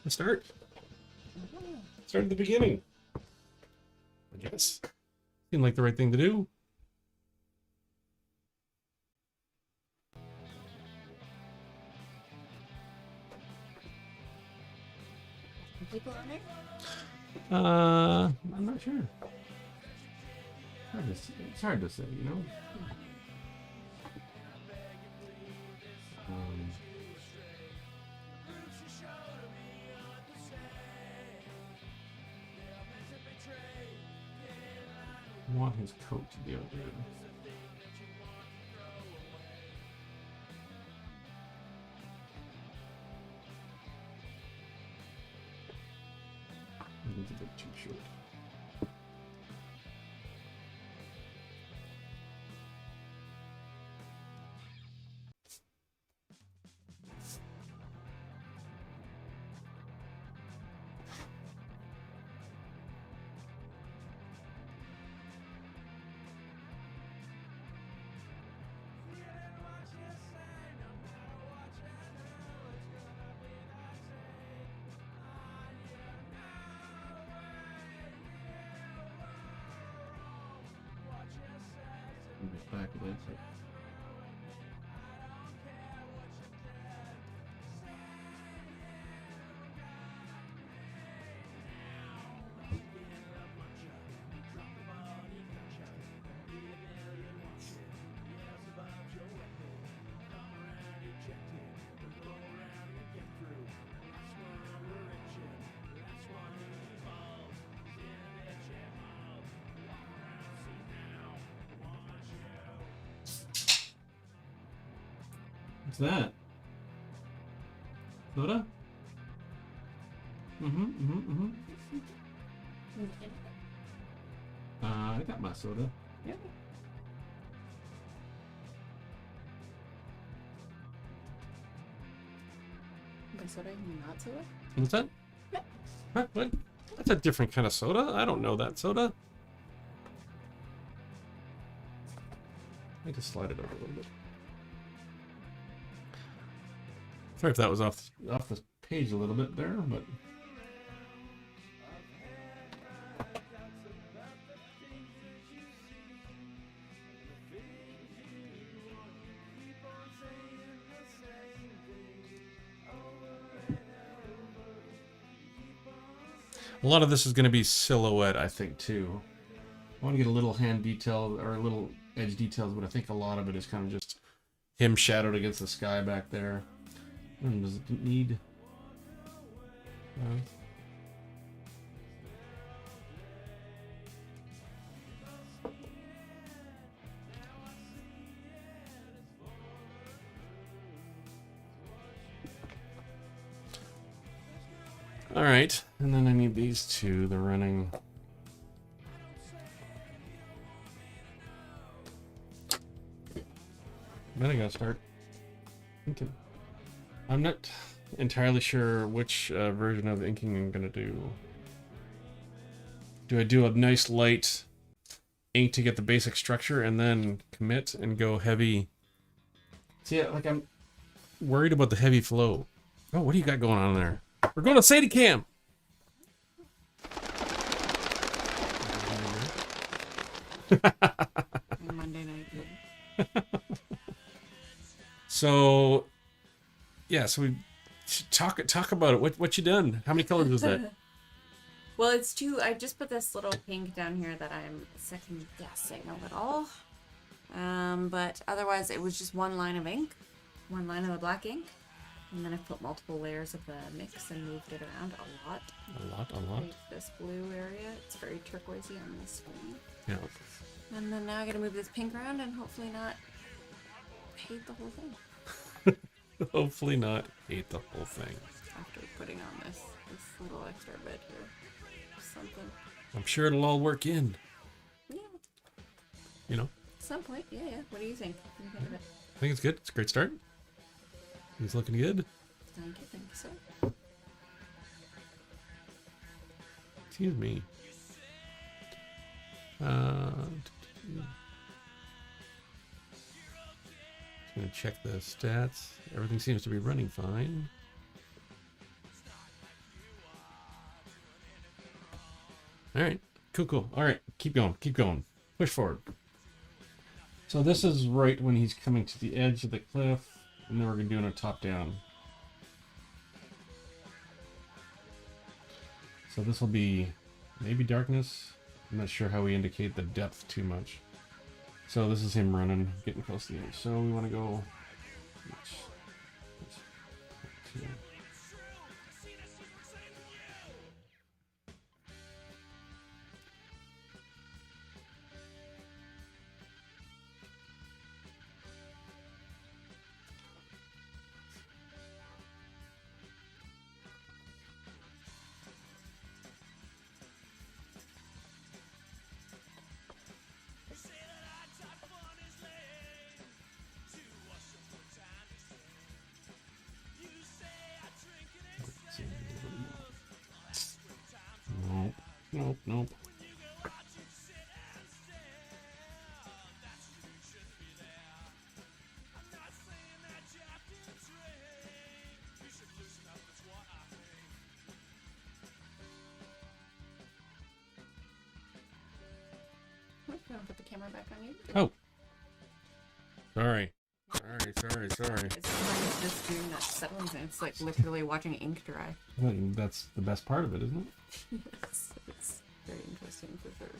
Let's start. Start at the beginning. I guess. Seemed like the right thing to do. People on there? I'm not sure. It's hard to say, you know? I want his coat to be over there. It's a bit too short. Back of it. What's that? Soda? Mm-hmm. I got my soda. Yeah. By soda, you mean not soda? What's that? Yeah. Huh? What? That's a different kind of soda. I don't know that soda. I just slide it over a little bit. Sorry if that was off the page a little bit there, but a lot of this is going to be silhouette, I think, too. I want to get a little hand detail or a little edge details, but I think a lot of it is kind of just him shadowed against the sky back there. Does it need? All right, and then I need these two. They're running. Then I gotta start thinking. I'm not entirely sure which version of inking I'm gonna do. Do I do a nice light ink to get the basic structure and then commit and go heavy? See, like I'm worried about the heavy flow. Oh, what do you got going on there? We're going to Sadie Cam. Monday night. So, yeah. So we talk about it. What you done? How many colors was that? Well, it's two. I just put this little pink down here that I'm second guessing a little. But otherwise, it was just one line of ink, one line of the black ink, and then I've put multiple layers of the mix and moved it around a lot. A lot. Like this blue area, it's very turquoisey on this screen. Yeah. And then now I gotta move this pink around and hopefully not hate the whole thing. Hopefully not hate the whole thing. After putting on this little extra bit here. Something. I'm sure it'll all work in. Yeah. You know? At some point, yeah. What do you think? What do you think of it? I think it's good. It's a great start. He's looking good. Thank you, sir. Excuse me. Gonna check the stats. Everything seems to be running fine. All right, cool. All right, keep going. Push forward. So this is right when he's coming to the edge of the cliff, and then we're doing a top down. So this will be maybe darkness. I'm not sure how we indicate the depth too much. So this is him running, getting close to the edge. So we want to go. Nope. You want to put the camera back on you? Oh. Sorry. It's just doing that settling thing. It's like literally watching ink dry. Well, that's the best part of it, isn't it? Yes, it's very interesting for sure.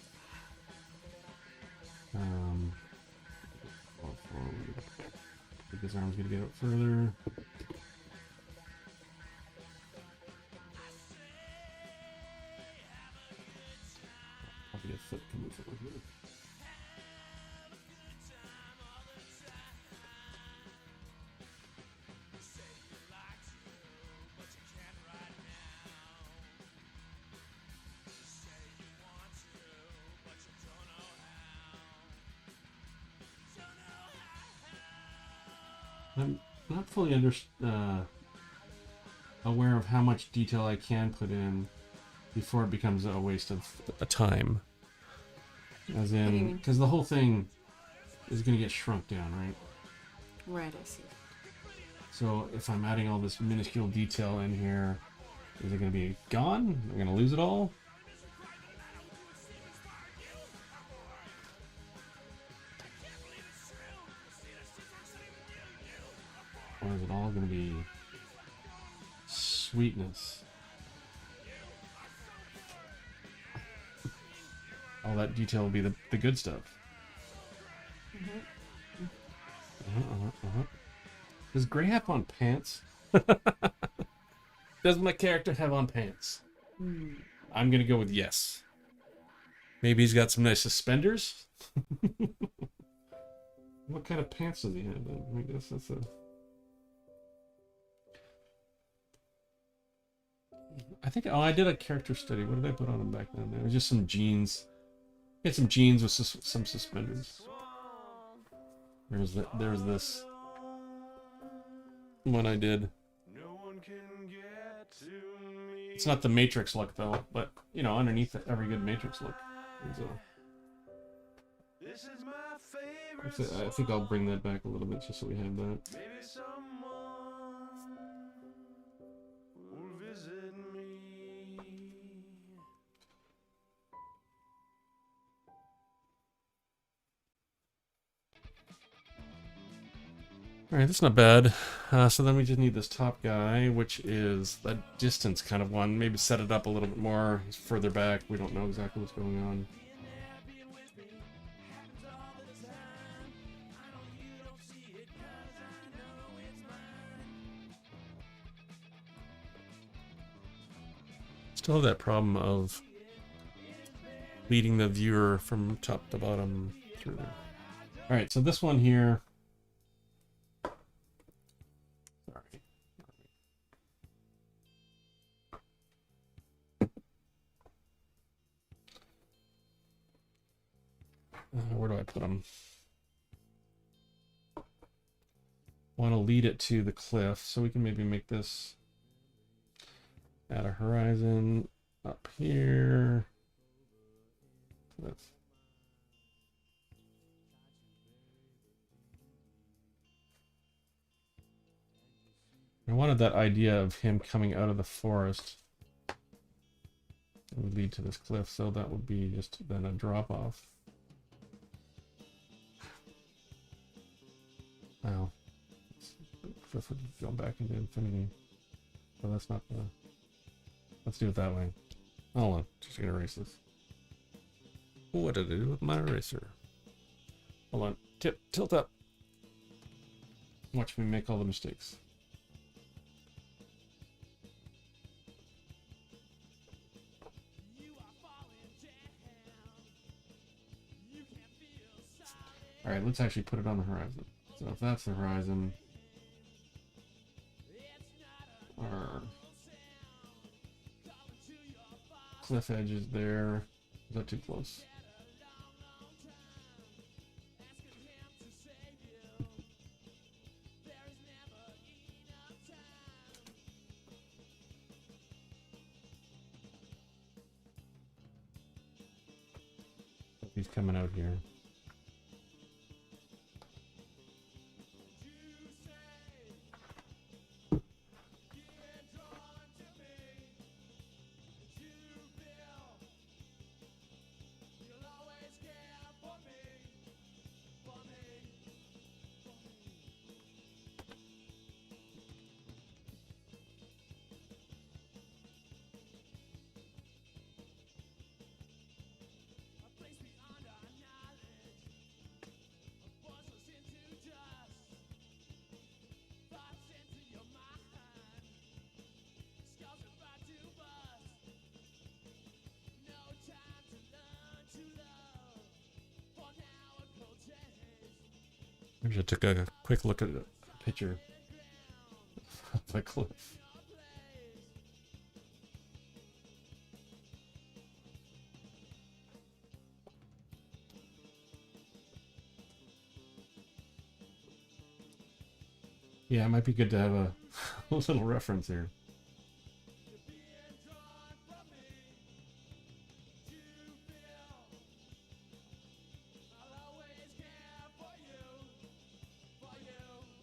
Fall forward. I think his arm's gonna get up further. Probably a foot coming forward here. I'm not fully aware of how much detail I can put in before it becomes a waste of a time. As What do you in, mean? because the whole thing is going to get shrunk down, right? Right, I see. So if I'm adding all this minuscule detail in here, is it going to be gone? Am I going to lose it all? Or is it all going to be sweetness? All that detail will be the good stuff. Does Gray have on pants? Does my character have on pants? I'm going to go with yes. Maybe he's got some nice suspenders? What kind of pants does he have then? I guess that's a... I think, oh, I did a character study. What did I put on him back then? It was just some jeans. He had some jeans with some suspenders. There's this one I did. It's not the Matrix look though, but you know, underneath every good Matrix look, I think I'll bring that back a little bit just so we have that. All right, that's not bad. So then we just need this top guy, which is a distance kind of one. Maybe set it up a little bit more. He's further back. We don't know exactly what's going on. Still have that problem of leading the viewer from top to bottom through there. All right, so this one here. Sorry. Where do I put them? Want to lead it to the cliff, so we can maybe make this add a horizon up here. That's I wanted that idea of him coming out of the forest. It would lead to this cliff, so that would be just then a drop off. Wow. The cliff would go back into infinity. So that's not the... Let's do it that way. Hold on, just gonna erase this. What did I do with my eraser? Hold on, tilt up. Watch me make all the mistakes. Alright, let's actually put it on the horizon. So if that's the horizon, our cliff edge is there. Is that too close? He's coming out here. I just took a quick look at a picture of the cliff. Yeah, it might be good to have a, a little reference here.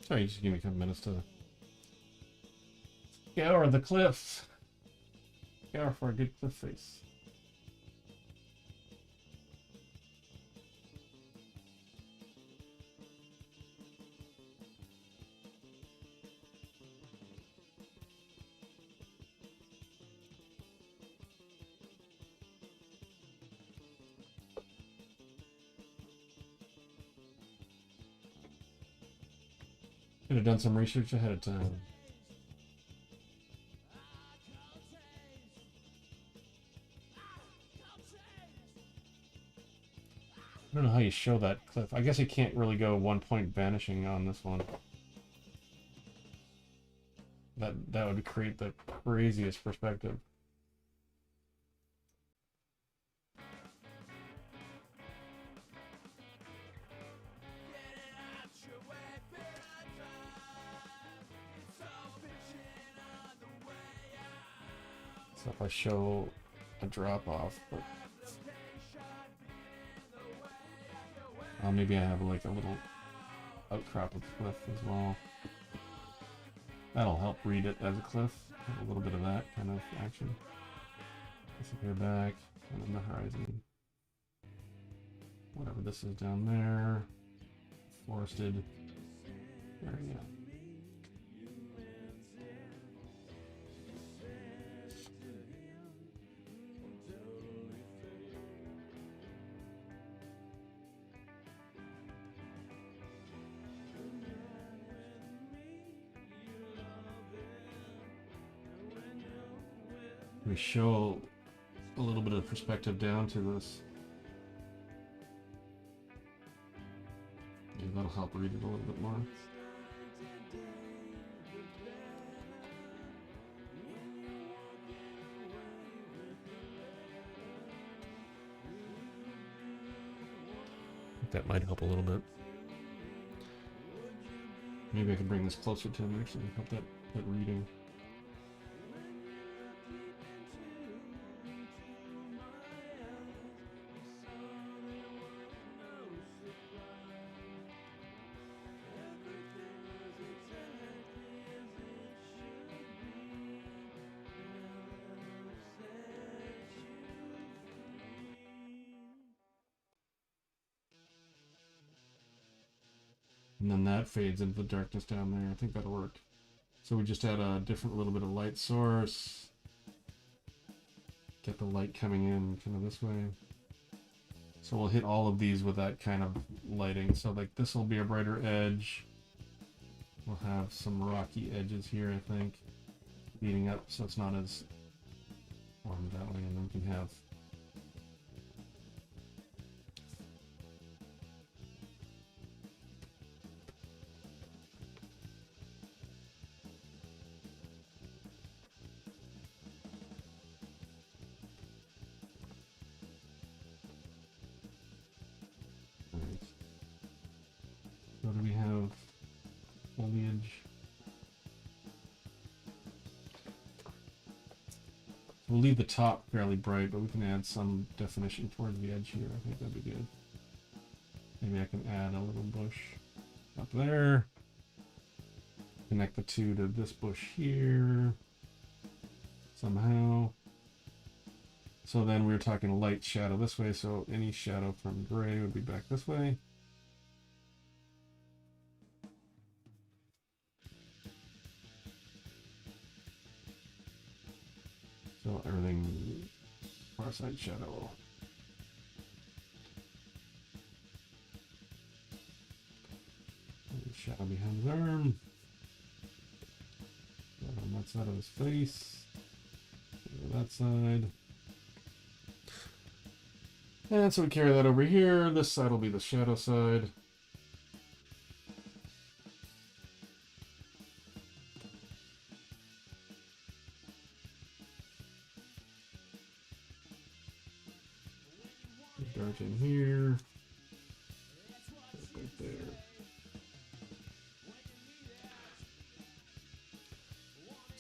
Sorry, just give me a couple minutes to scour the cliffs. Scour for a good cliff face. Could have done some research ahead of time. I don't know how you show that cliff. I guess you can't really go 1 point vanishing on this one. That would create the craziest perspective. So if I show a drop off, but maybe I have like a little outcrop of cliff as well. That'll help read it as a cliff. A little bit of that kind of action. Disappear back, and then the horizon. Whatever this is down there. Forested area. We show a little bit of perspective down to this. Yeah, that'll help read it a little bit more. I think that might help a little bit. Maybe I can bring this closer to him actually, help that reading. And then that fades into the darkness down there. I think that'll work. So we just add a different little bit of light source. Get the light coming in kind of this way. So we'll hit all of these with that kind of lighting. So like this will be a brighter edge. We'll have some rocky edges here, I think, leading up so it's not as warm that way. And then we can have so do we have foliage? We'll leave the top fairly bright, but we can add some definition towards the edge here. I think that'd be good. Maybe I can add a little bush up there. Connect the two to this bush here somehow. So then we were talking light shadow this way, so any shadow from gray would be back this way. So everything far side shadow. And shadow behind his arm. On that side of his face. That side. And so we carry that over here. This side will be the shadow side. Dark in here. Right there.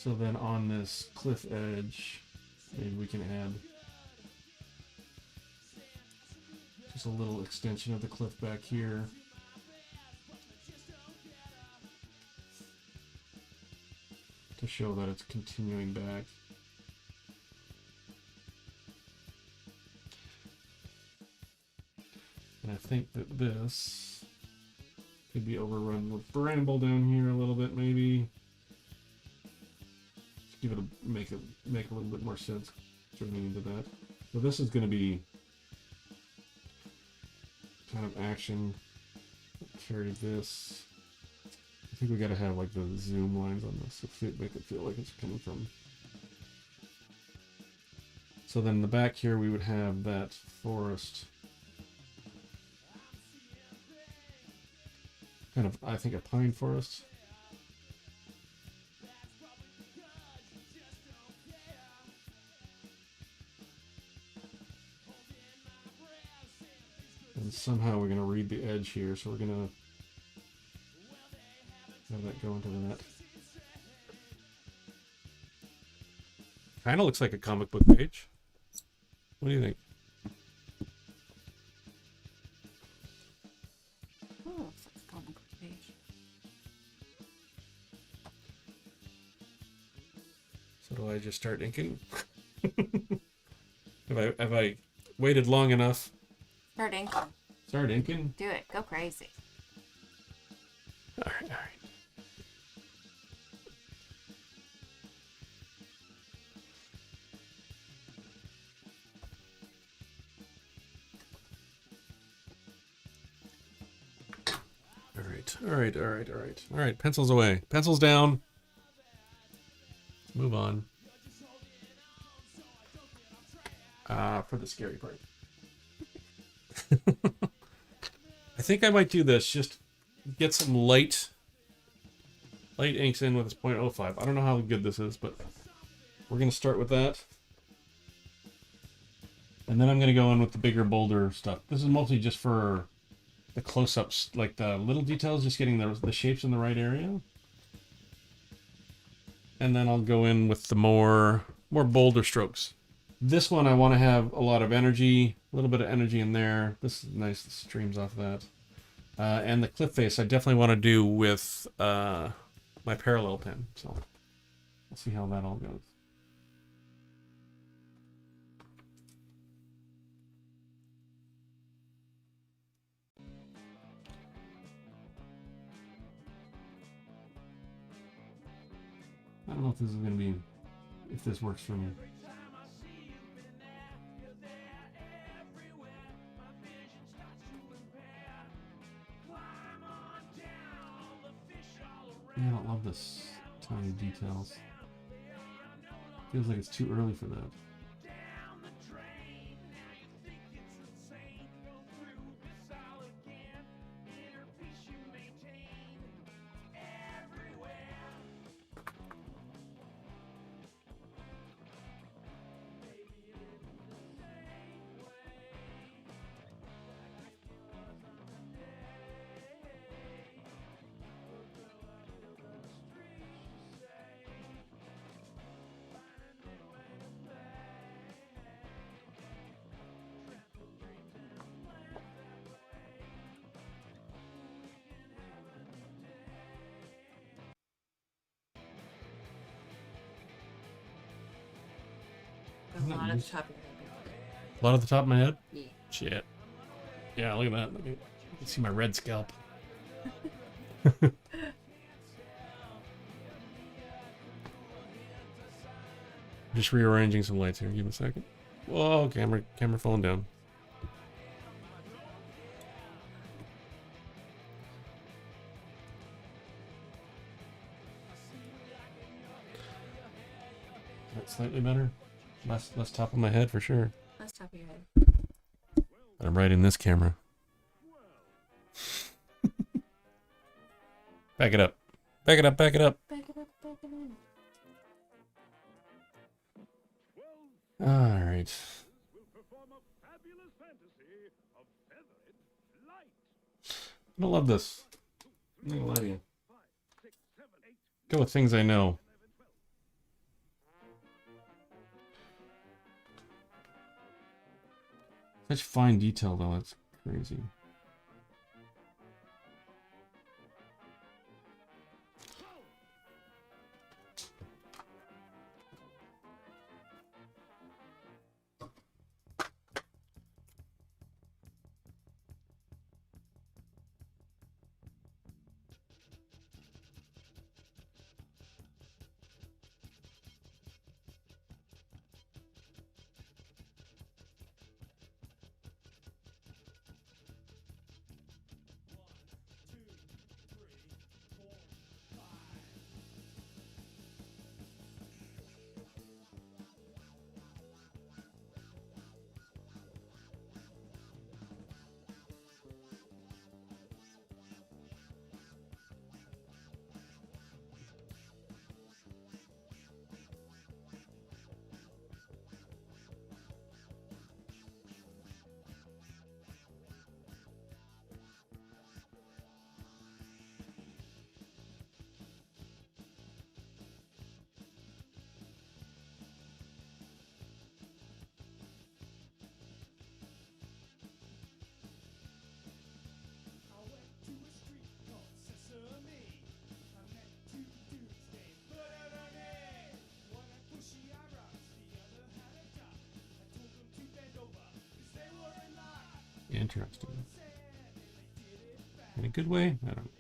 So then on this cliff edge, maybe we can add just a little extension of the cliff back here. To show that it's continuing back. And I think that this could be overrun with bramble down here a little bit, maybe. Just give it a make a little bit more sense turning into that. So this is going to be kind of action. Carry this. I think we got to have like the zoom lines on this to make it feel like it's coming from. So then in the back here we would have that forest. Kind of, I think, a pine forest. And somehow we're going to read the edge here, so we're going to have that go into that. Kind of looks like a comic book page. What do you think? Oh, it's like a comic book page. So do I just start inking? have I waited long enough? Start inking. Start inking? Do it. Go crazy. All right. All right, pencils away. Pencils down. Let's move on. For the scary part. I think I might do this. Just get some light inks in with this 0.05. I don't know how good this is, but we're going to start with that. And then I'm going to go in with the bigger, bolder stuff. This is mostly just for the close-ups, like the little details, just getting the shapes in the right area. And then I'll go in with the more bolder strokes. This one I want to have a lot of energy, a little bit of energy in there. This is nice, the streams off that. And the cliff face I definitely want to do with my parallel pen. So we'll see how that all goes. I don't know if this is going to be, if this works for me. Yeah, I don't love this tiny details. Feels like it's too early for that. A lot at the top of your head. A lot at the top of my head? Yeah. Shit. Yeah, look at that. You can see my red scalp. Just rearranging some lights here. Give me a second. Whoa, camera phone down. Is that slightly better? Less top of my head for sure. Less top of your head. But I'm right in this camera. Back it up. Back it up, back it up. Back it up, back it in. Alright. I don't love this. I'm not gonna lie to you. Go with things I know. Such fine detail, though. It's crazy. Interesting. In a good way? I don't know.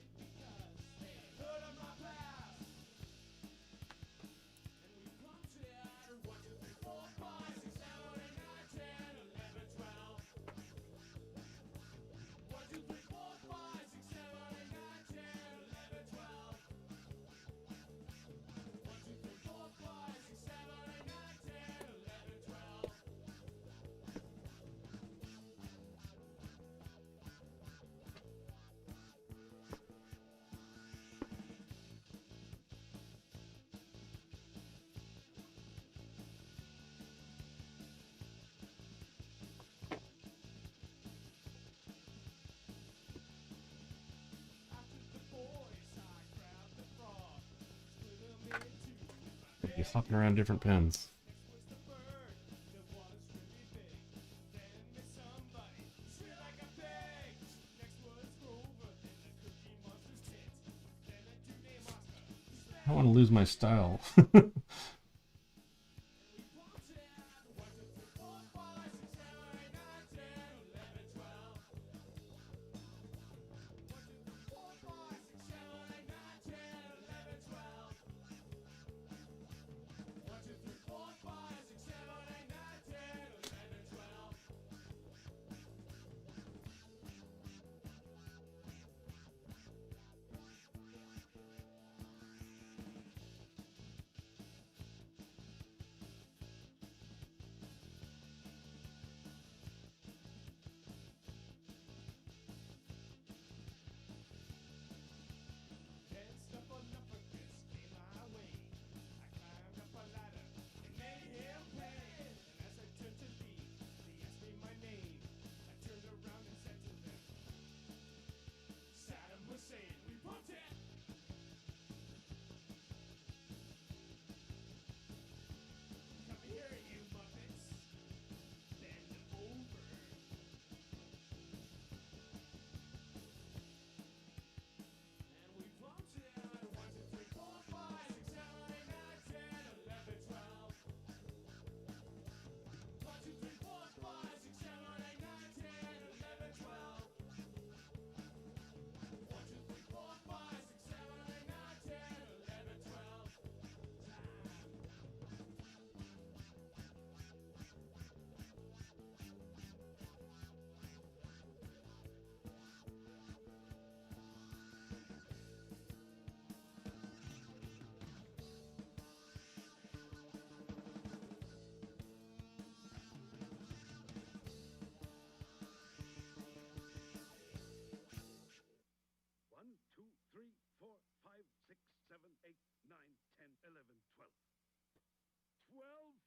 You're hopping around different pens. I don't want to lose my style.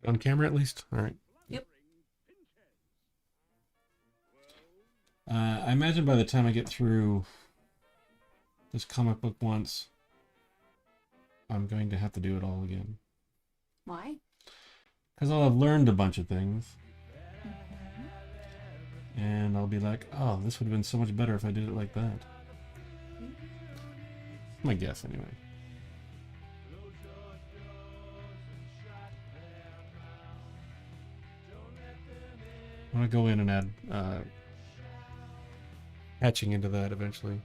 On camera at least? Alright. Yep. I imagine by the time I get through this comic book once, I'm going to have to do it all again. Why? Because I'll have learned a bunch of things. And I'll be like, oh, this would have been so much better if I did it like that. My guess, anyway. I'm gonna go in and add hatching into that eventually.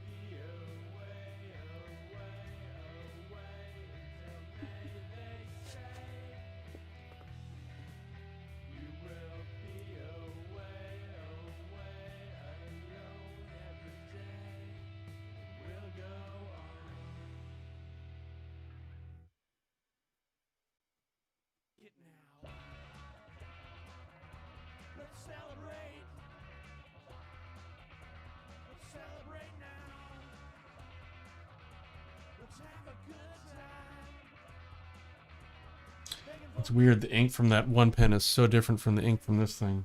It's weird, the ink from that one pen is so different from the ink from this thing.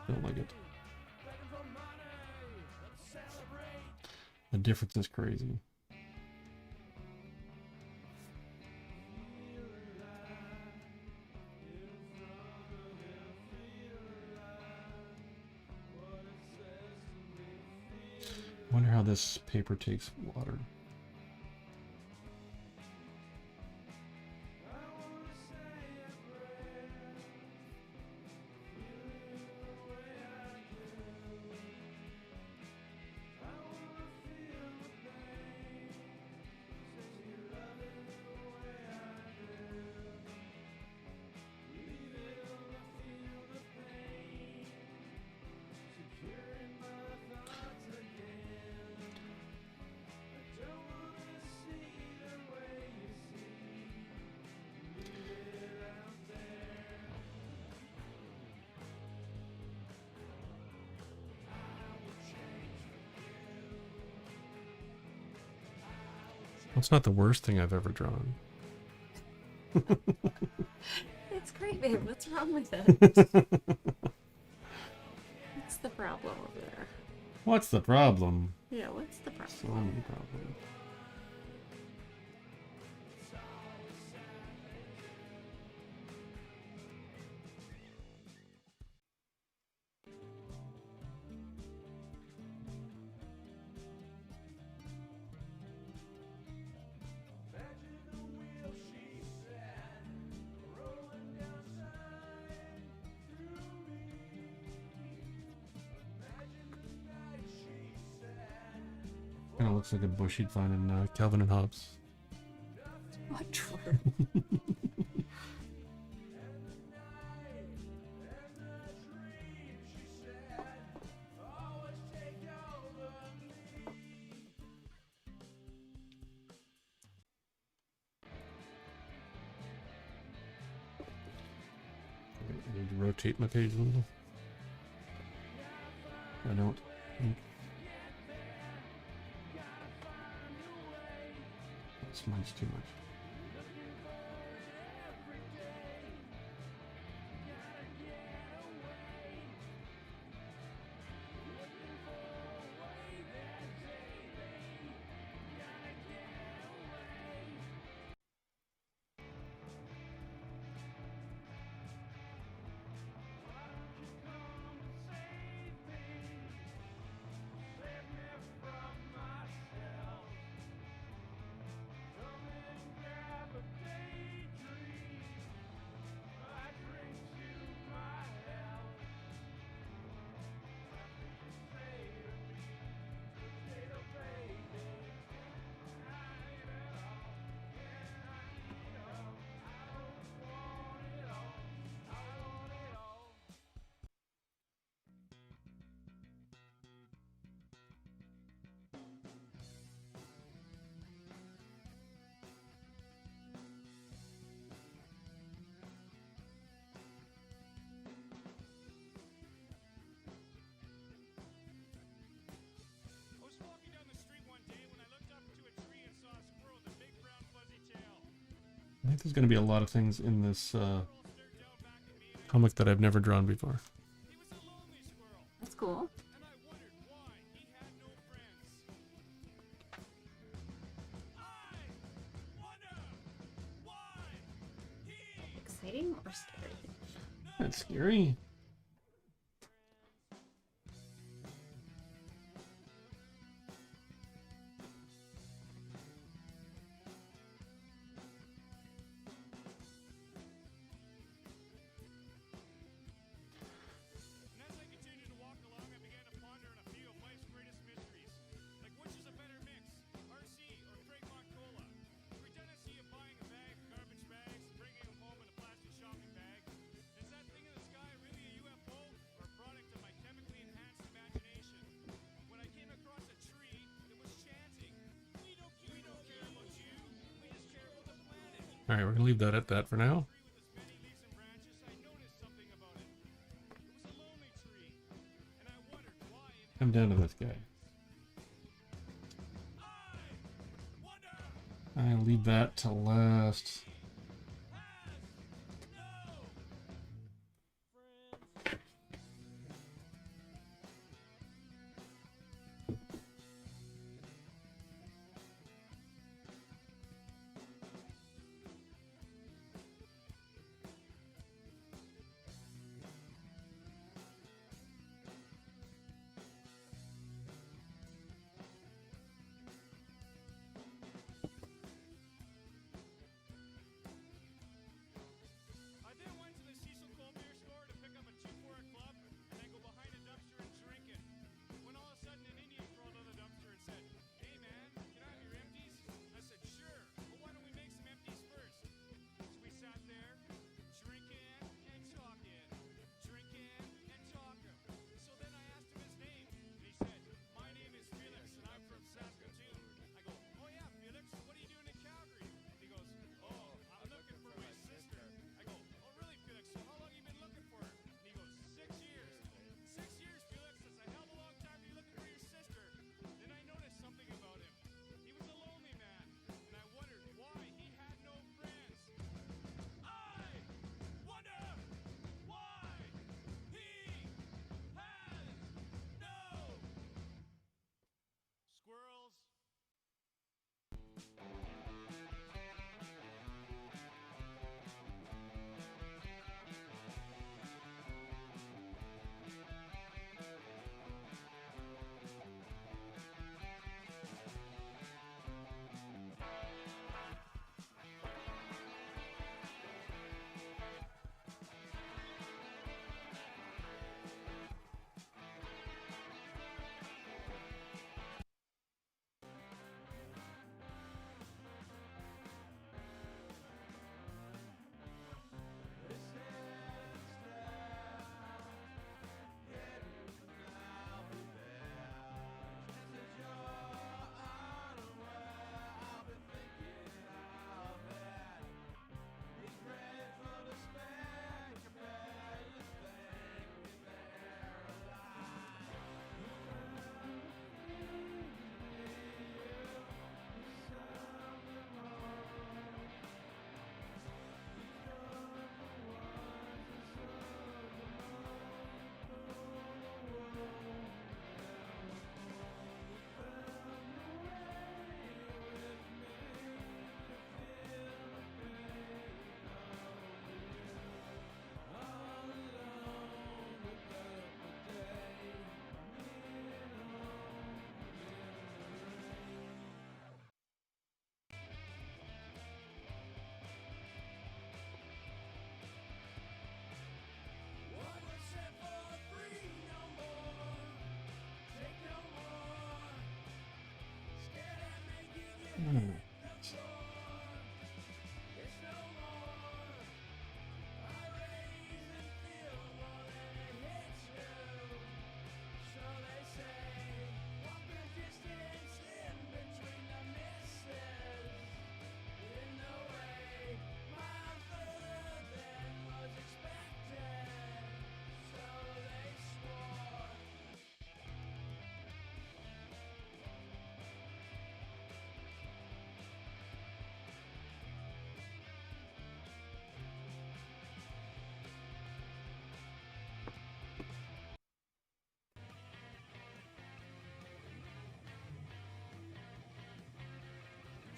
Don't like it. The difference is crazy. I wonder how this paper takes water. That's not the worst thing I've ever drawn. It's great, babe. What's wrong with it? What's the problem over there? What's the problem? Yeah, what's the problem? So many problems. Kind of looks like a bush you'd find in Calvin and Hobbes. What true? I need to rotate my page a little. I don't think. Smudge too much. I think there's going to be a lot of things in this comic that I've never drawn before. That's cool. Exciting or scary? That's scary. All right, we're gonna leave that at that for now. Come down to this guy. I'll leave that to last.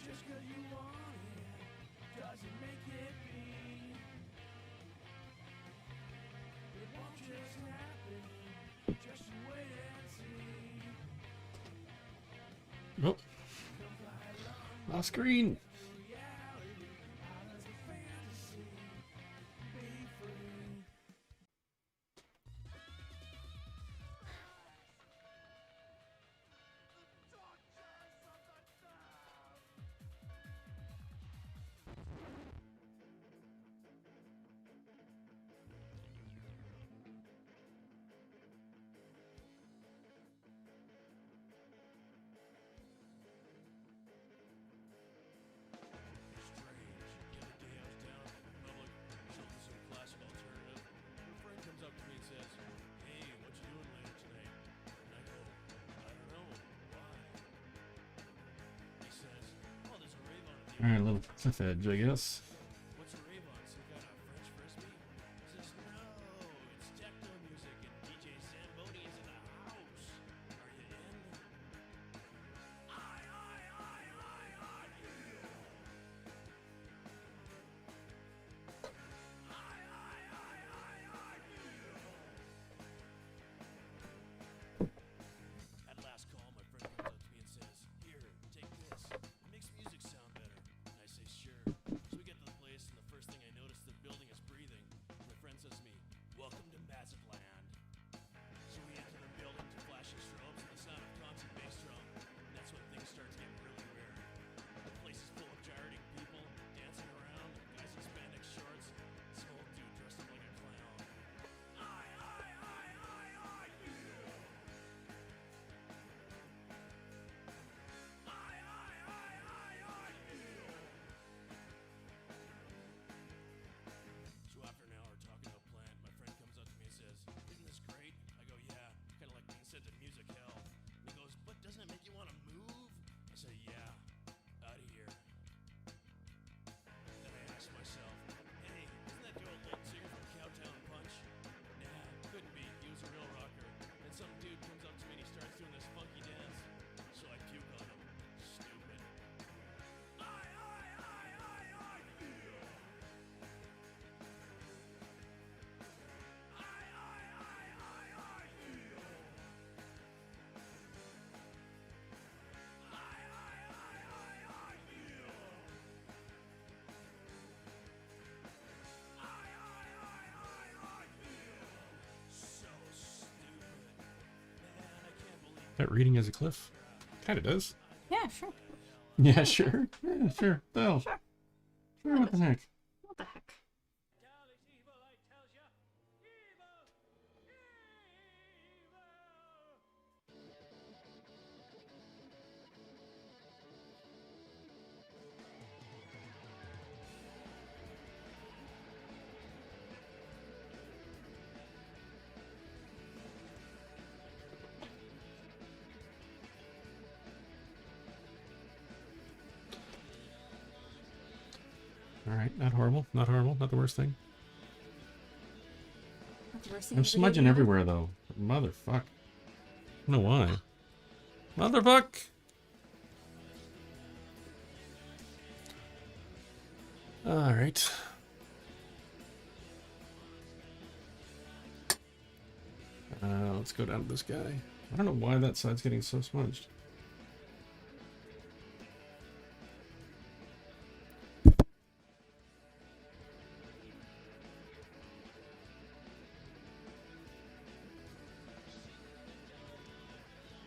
Just 'cause you want it doesn't make it be. It won't just happen. Just you wait and see. Oh, off screen. Reality out of the fantasy. Be free. All right, a little cliff edge, I guess. What's a rave on? Some kind of French frisbee? Says no, it's techno music and DJ Zamboni is in the house. Are you in? At last call, my friend comes up to me and says, "Here, take this. It makes music sound better." And I say, "Sure." So we get to the place, and the first thing I notice, the building is breathing. My friend says to me, "Welcome to Massive Land." So we enter the building to flashing strobes and the sound of constant bass drum, and that's when things start to get really weird. The place is full of gyrating people, dancing around, guys in spandex shorts, some old dude dressed up like a clown. So after an hour talking to a plant, my friend comes up to me and says, "Isn't this great?" I go, "Yeah, kind of like being sent to music hell." And he goes, "But doesn't it make you want to move?" I say, "Yeah, out of here." Then I ask myself, "Hey, isn't that the old lead singer from Cowtown Punch?" Nah, couldn't be. He was a real rocker. And some dude comes up to me and he starts doing this funky dance. So I puke on him. Stupid. So stupid. Man, I can't believe That reading as a cliff. Kind of does. Yeah, sure. Yeah, sure. Yeah, sure. The hell. Sure. Sure, what the heck? What the heck? evil, I tells ya. Evil! Evil! All right, not horrible. Not horrible. Not the worst thing. That's the worst thing I'm in video smudging game. everywhere, though. Motherfuck. I don't know why. Motherfuck! Alright. Let's go down to this guy. I don't know why that side's getting so smudged.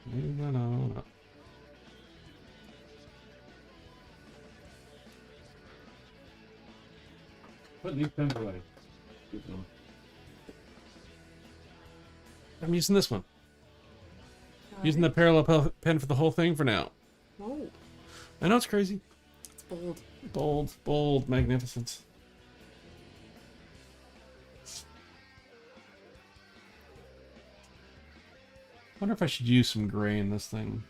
Moving on up. Put these pens away. I'm using this one. Using the parallel pen for the whole thing for now. Whoa, I know it's crazy. it's bold. Bold, bold, magnificent. Wonder if I should use some gray in this thing.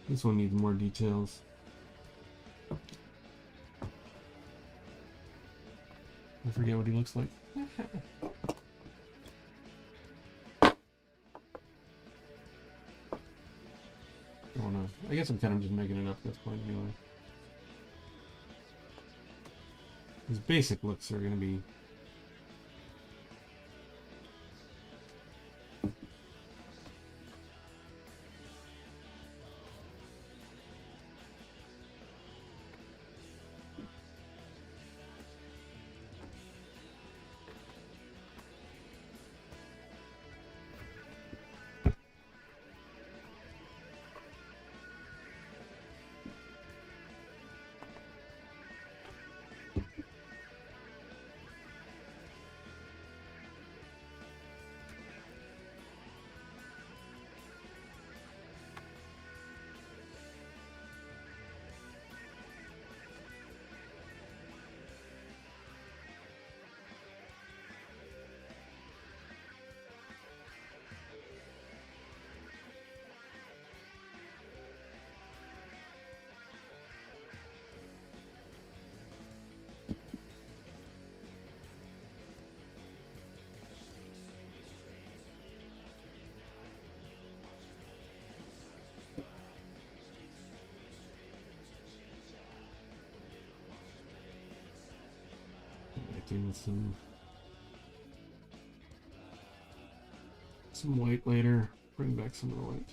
This one needs more details. I forget what he looks like. Oh no. I guess I'm kind of just making it up at this point anyway. His basic looks are gonna be contrasting with some white later. Bring back some of the white.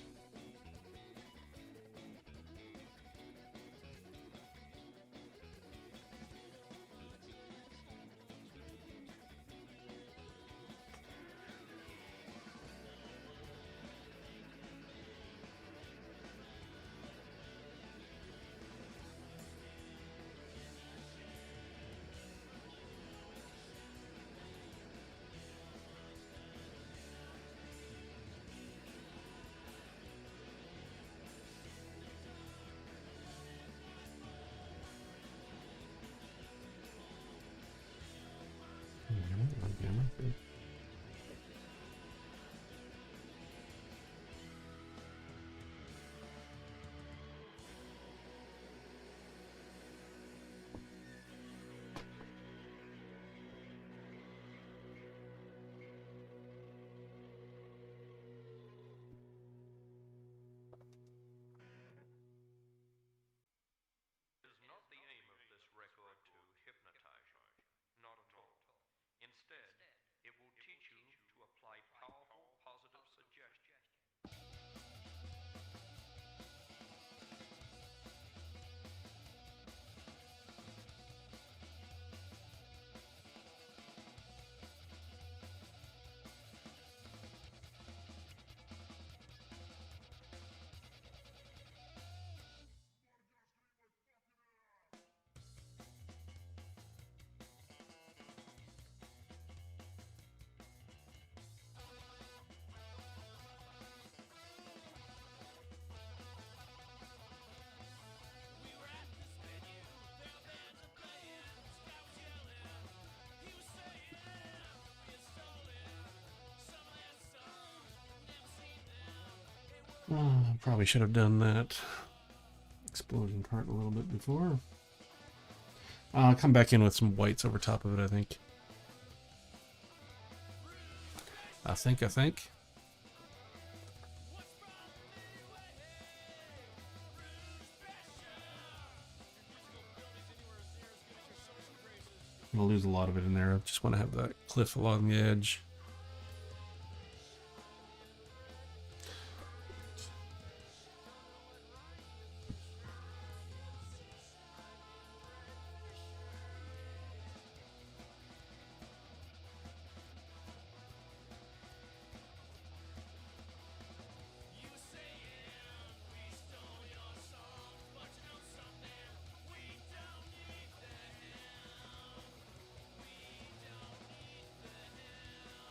It is not the aim of this record to hypnotize you. Not at all. Instead, it will teach you to apply powerful, positive suggestions. We were at this venue, there the bands are playing. This guy was yelling, he was saying, we had stolen some last song, never seen them. They were Probably should have done that explosion part a little bit before. I'll come back in with some whites over top of it, I think. I think. I'm gonna lose a lot of it in there. I just want to have that cliff along the edge. You were saying, we stole your songs, but you know something, we don't need the help. We don't need the help.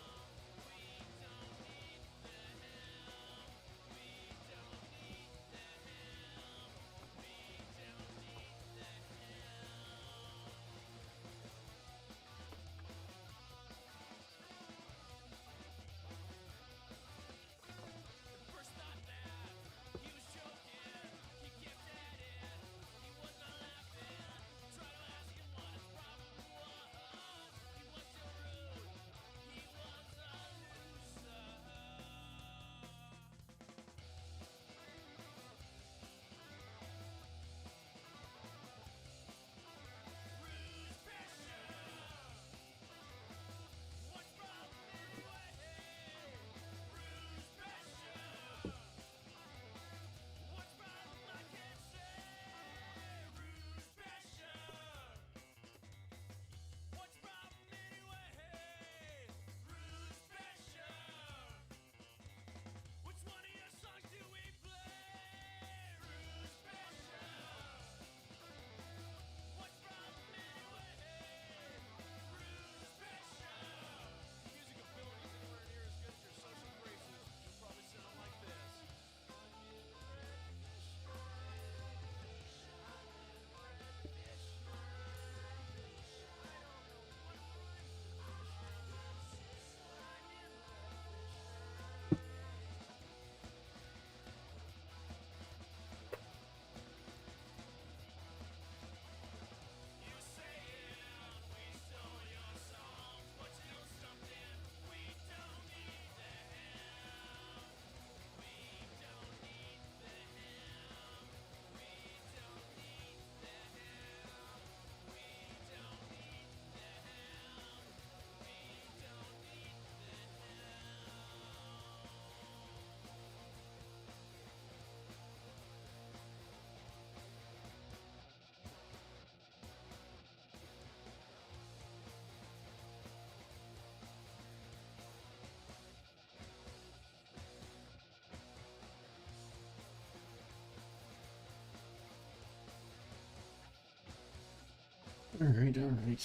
All right, all right.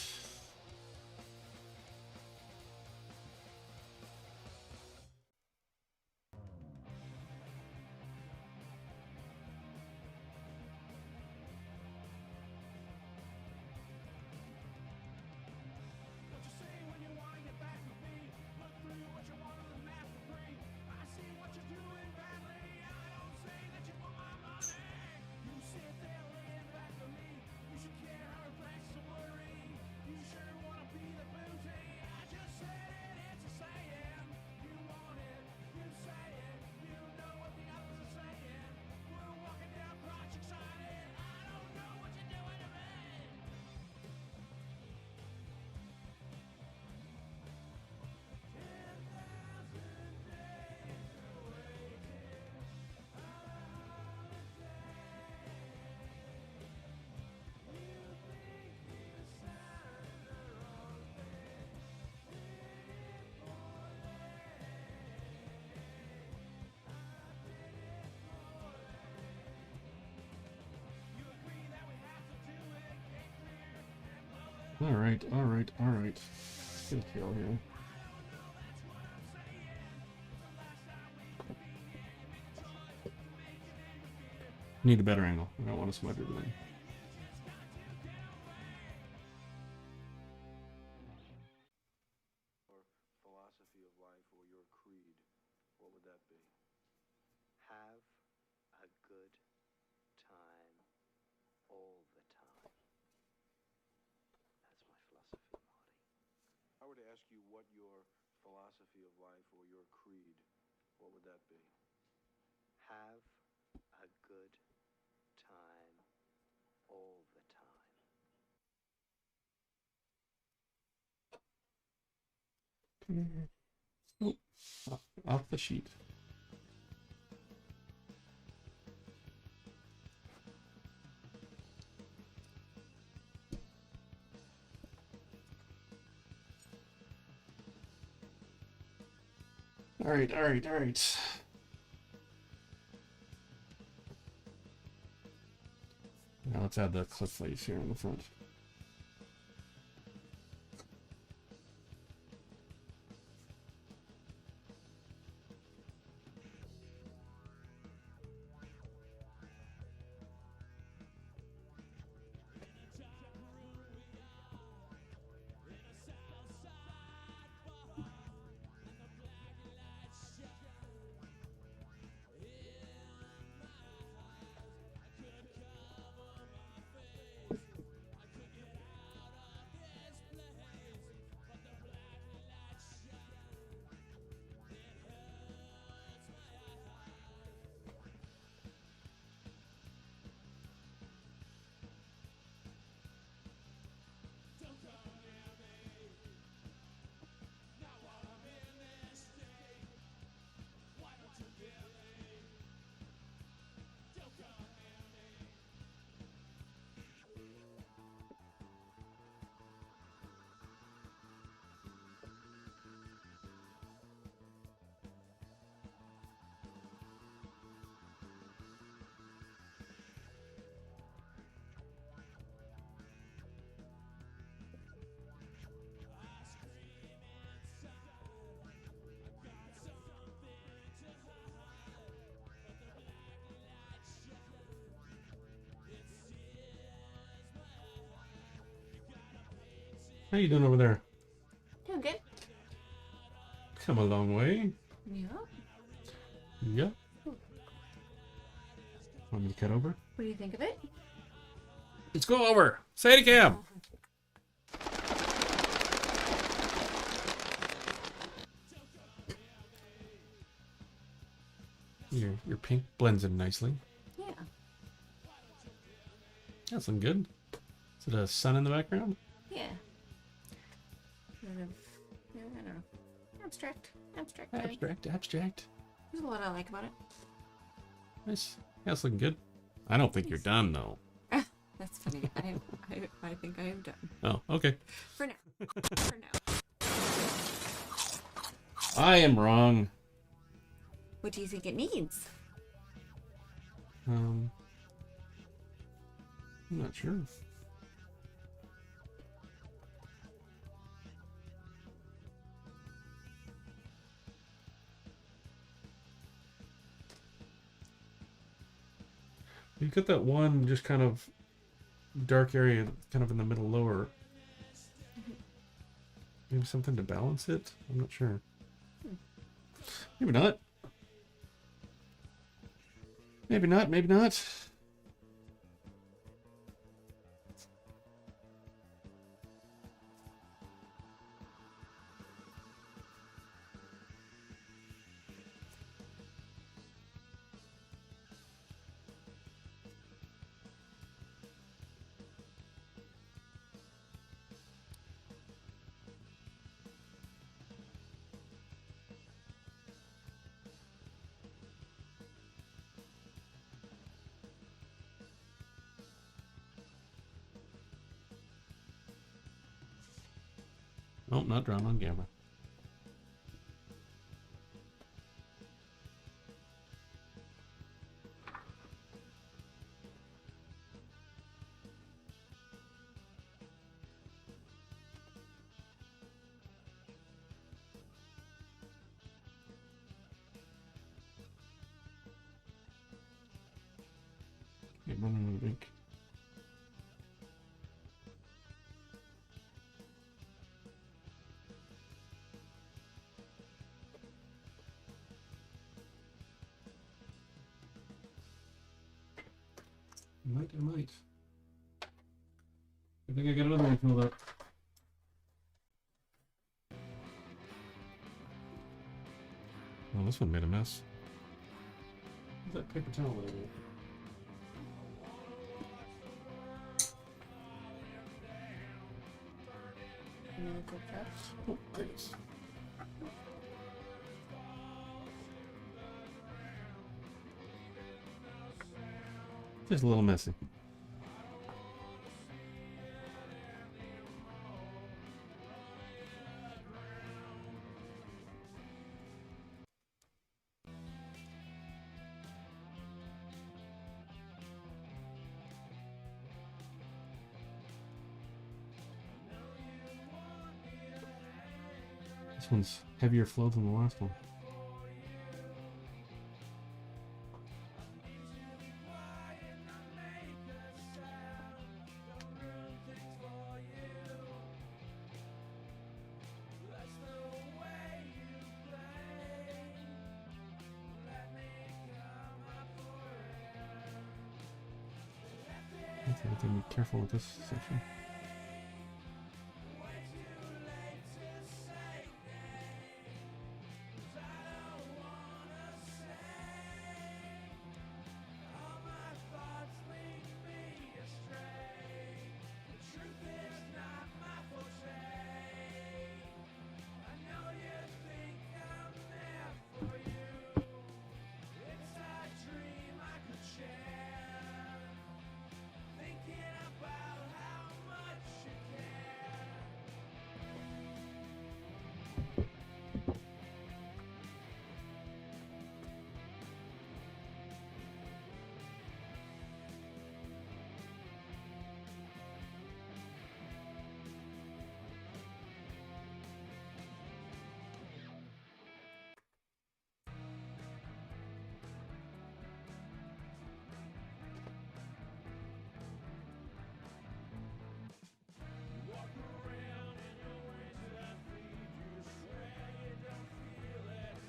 What you say when you wanna get back with me? Look through what you want on the map for free. I see what you're doing badly. I don't say that you want my money. You sit there laying back for me. You should care how it breaks to worry. You sure wanna be the booty. I just said it, it's a saying. You want it, you say it. You know what the others are saying. We're walking down crotch excited. I don't know what you're doing to me. All right, all right, all right. Good kill here. Need a better angle. I don't want to smudge everything. Philosophy of life or your creed, what would that be? Have a good time all the time. That's my philosophy, Marty. If I were to ask you what your philosophy of life or your creed, what would that be? Have a good time all the time. Oh, off the sheet. All right, all right, all right. Now let's add the cliff face here in the front. How you doing over there? Doing good. Come a long way. Yeah. Yeah. Want me to cut over? What do you think of it? Let's go over. Say it again. Your pink blends in nicely. Yeah. That's looking good. Is it a sun in the background? Yeah. Kind of, yeah, I don't know. Abstract. Abstract. Abstract. Abstract. There's a lot I like about it. Nice. Yeah, that's looking good. I don't think you're done though. That's funny. I think I am done. Oh, okay. For now. For now. I am wrong. What do you think it needs? I'm not sure. You got that one just kind of dark area, kind of in the middle lower. Maybe something to balance it? I'm not sure. Maybe not. Maybe not, maybe not. Nope, not drawn on camera. Get running with the ink. I might. I think I got another one filled up. Oh, this one made a mess. What's that paper towel over there? Another good job. Oh, there it is. Just a little messy. This one's heavier flow than the last one. I have to be careful with this section.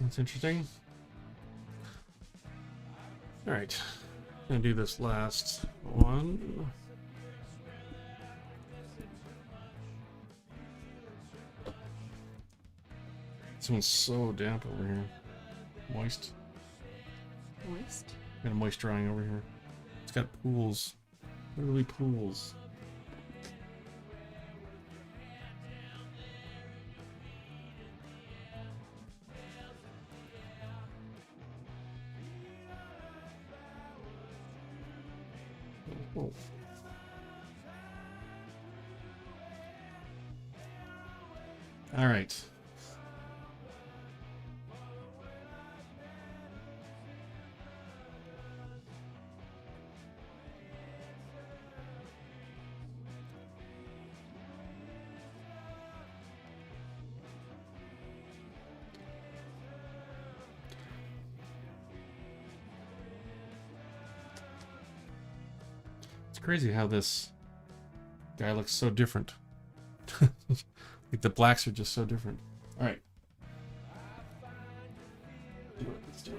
That's interesting. All right, gonna do this last one. This one's so damp over here. Moist. Moist. Got a moist drying over here. It's got pools. Literally pools. Oh. All right. crazy how this guy looks so different. Like the blacks are just so different. All right. Do it. Let's do it.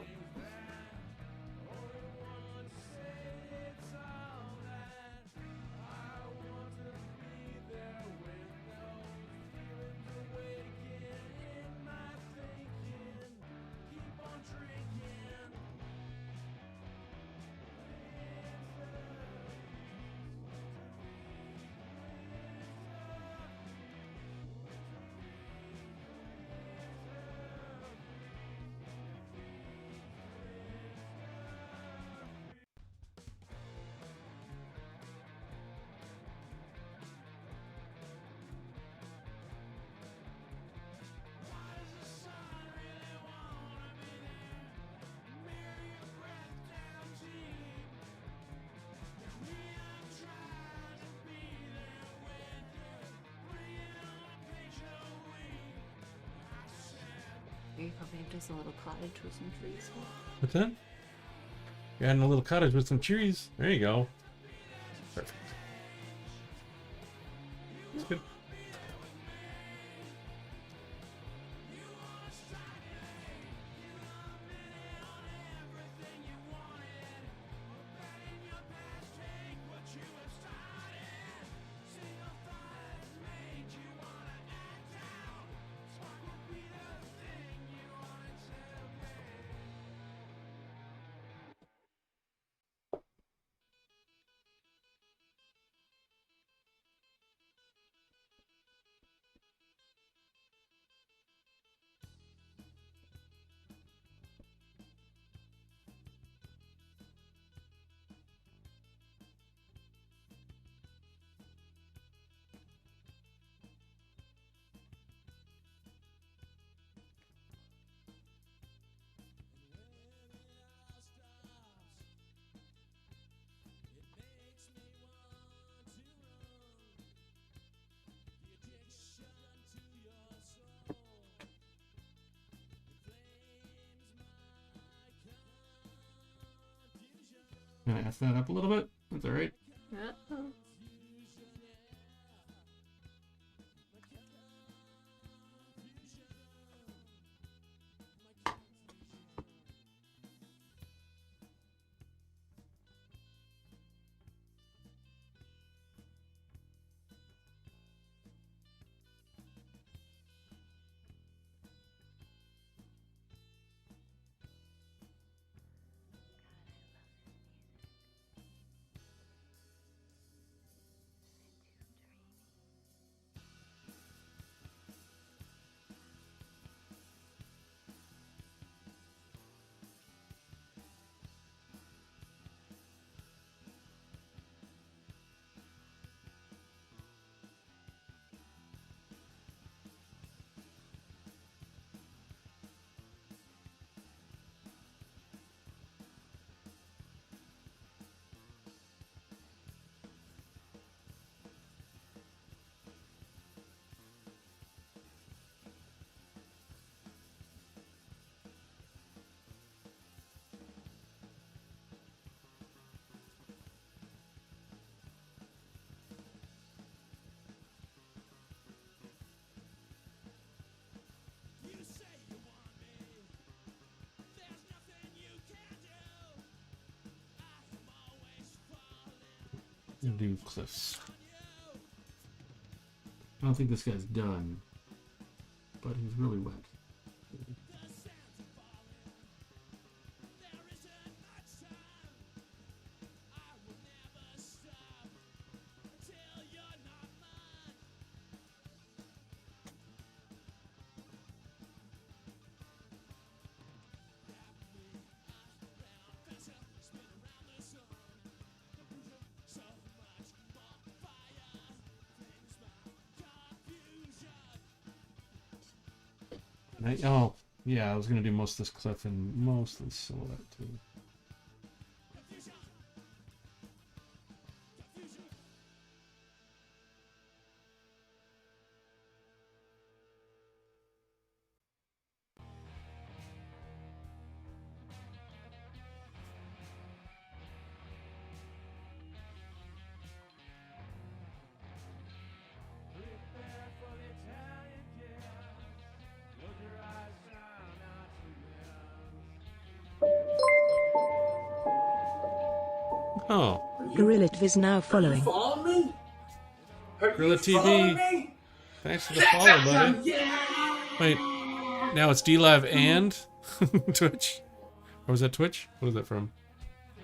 You probably have just a little cottage with some trees. What's that? You're adding a little cottage with some trees. There you go. Perfect. That's good. Can I F that up a little bit? That's all right. Uh-oh. Do cliffs. I don't think this guy's done, but he's really wet. Oh, yeah, I was going to do most of this cliff and most of the silhouette, too. Oh, Gorilla TV is now following. Follow me? Gorilla Follow TV. me? Thanks for the follow, buddy. Wait, now it's DLive and Twitch? Or was that Twitch? What is that from?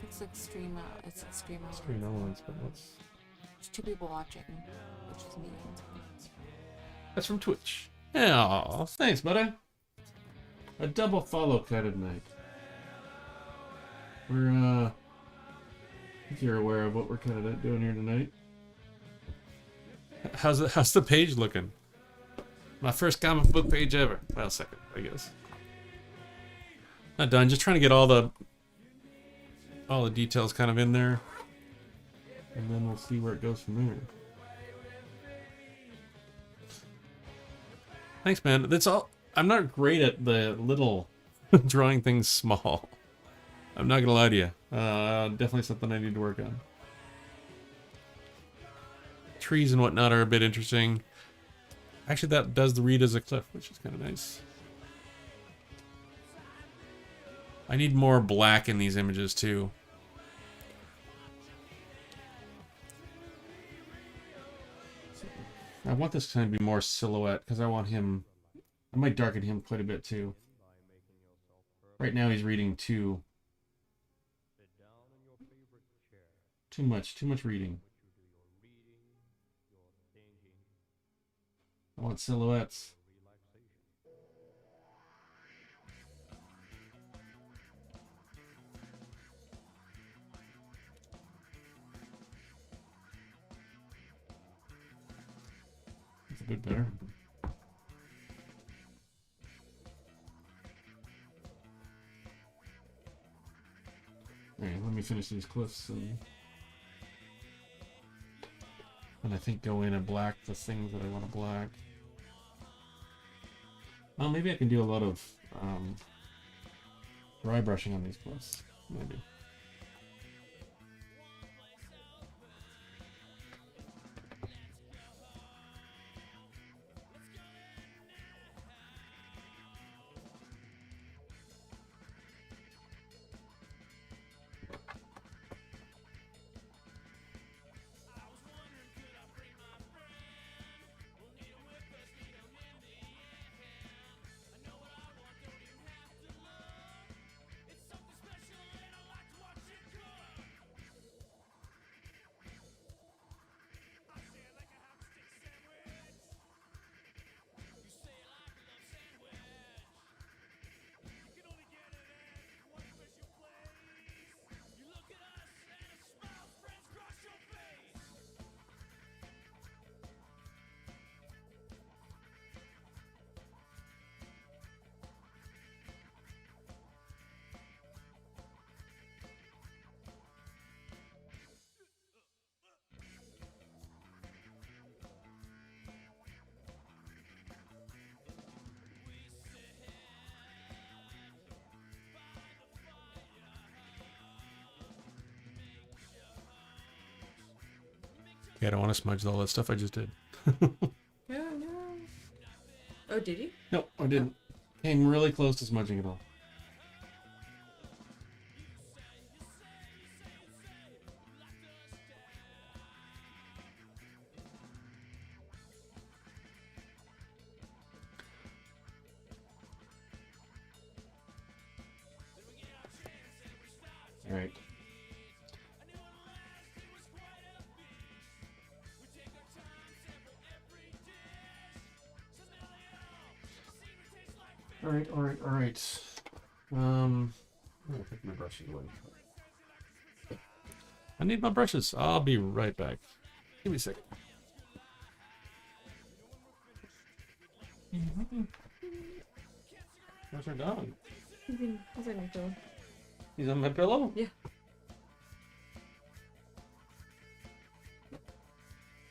It's extreme. It's extreme. Screen Elements, but what's... There's 2 people watching, which is me. That's from Twitch. Yeah, thanks, buddy. A double follow kind of night. We're, if you're aware of what we're kind of doing here tonight. How's the page looking? My first comic book page ever. Well, second, I guess. Not done. Just trying to get all the details kind of in there, and then we'll see where it goes from there. Thanks, man. That's all. I'm not great at the little drawing things small. I'm not gonna lie to you. Definitely something I need to work on. Trees and whatnot are a bit interesting. Actually, that does read as a cliff, which is kind of nice. I need more black in these images too. I want this to be more silhouette because I want him. I might darken him quite a bit too. Right now he's reading too much reading. I want silhouettes. That's a bit better. Alright, let me finish these cliffs and I think go in and black the things that I want to black. Well, maybe I can do a lot of dry brushing on these cliffs. Maybe. Yeah, I don't want to smudge all that stuff I just did. Yeah, no. Oh, did you? Nope, I didn't. Came really close to smudging it all. All right. All right. I'm gonna pick my brushes away. I need my brushes. I'll be right back. Give me a second. Where's our dog? He's on my pillow. He's on my pillow? Yeah.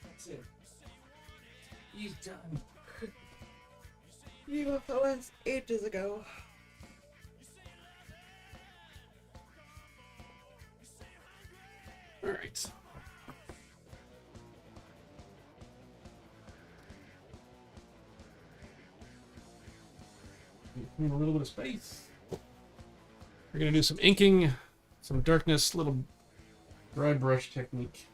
That's it. He's done. You left us ages ago. All right. Need a little bit of space. We're gonna do some inking, some darkness, little Dry brush technique.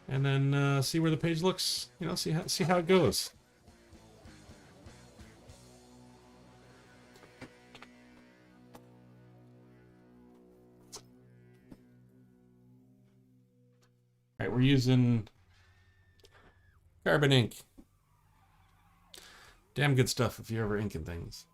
And then see where the page looks. You know, see how it goes. All right, we're using carbon ink. Damn good stuff if you're ever inking things.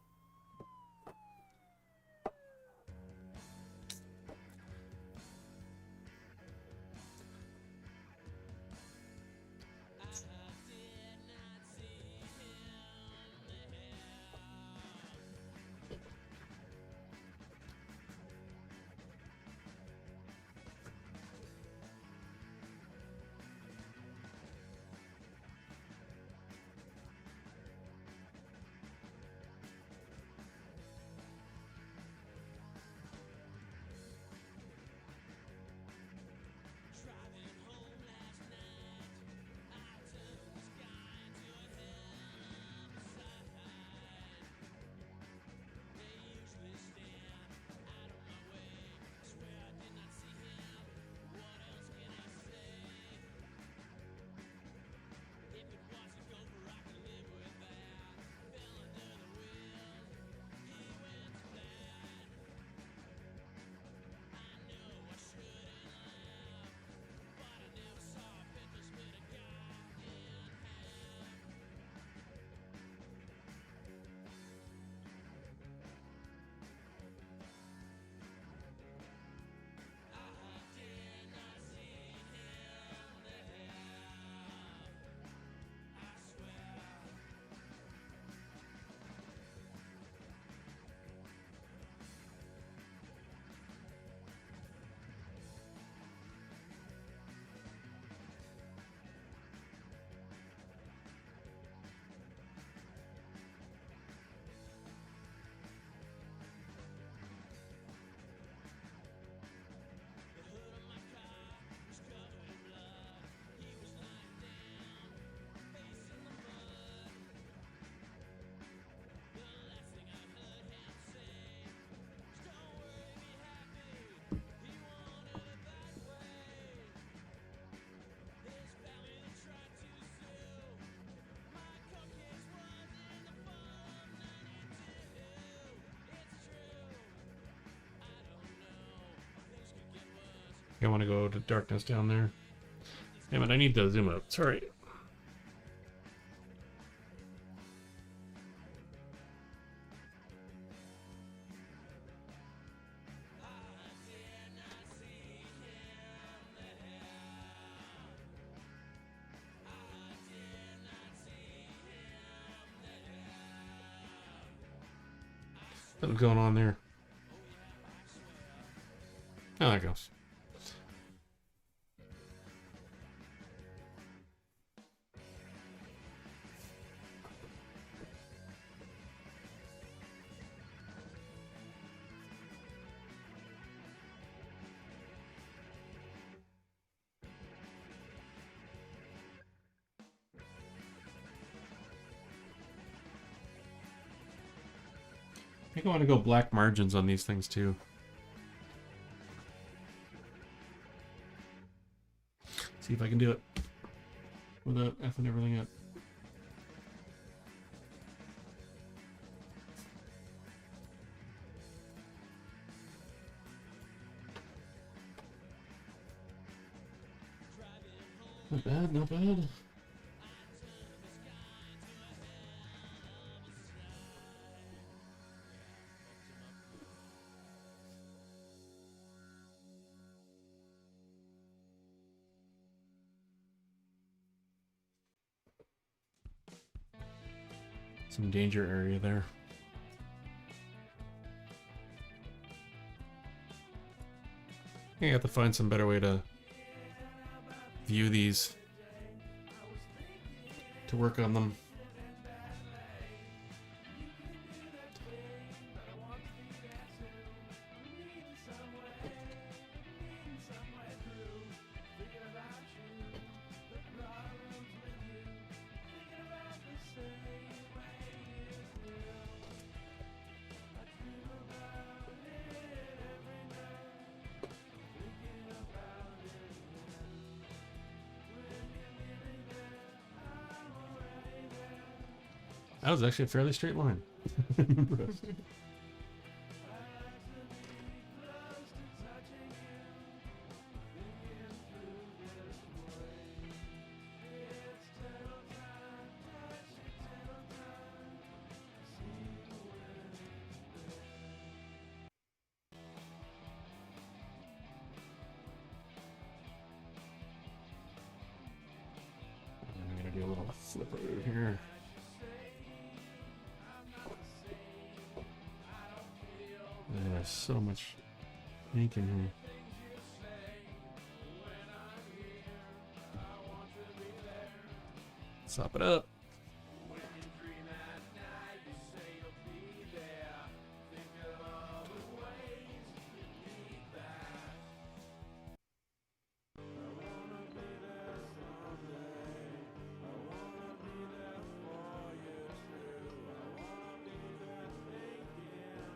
I want to go to darkness down there. Damn it, I need to zoom out. Sorry. What's going on there? Oh, there it goes. I think I want to go black margins on these things too. See if I can do it without effing everything up. Not bad, not bad. Some danger area there. I think I have to find some better way to view these to work on them. That was actually a fairly straight line. I'm impressed. I'm gonna do a little flipper here. There's so much ink in here. Sop it up.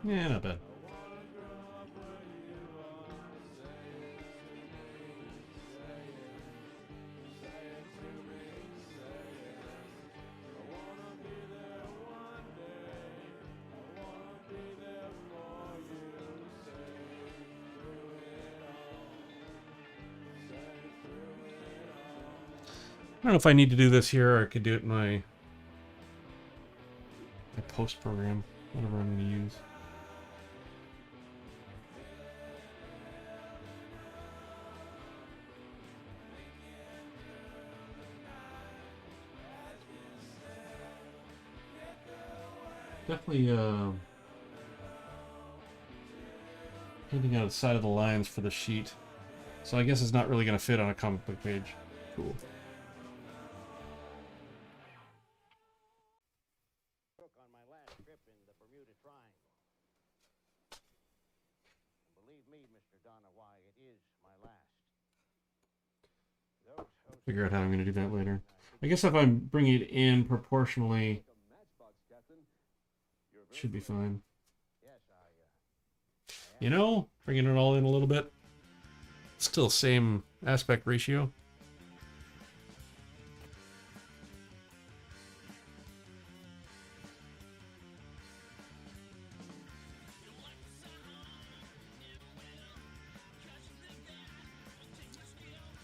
Yeah, not bad. I don't know if I need to do this here or I could do it in my post program, whatever I'm going to use. Definitely painting out the side of the lines for the sheet. So I guess it's not really going to fit on a comic book page. Cool. On my last trip in the Bermuda Triangle. And believe me, Mr. Donna, why it is my last. Figure out how I'm going to do that later. I guess if I'm bringing it in proportionally, should be fine. You know, bringing it all in a little bit. Still same aspect ratio.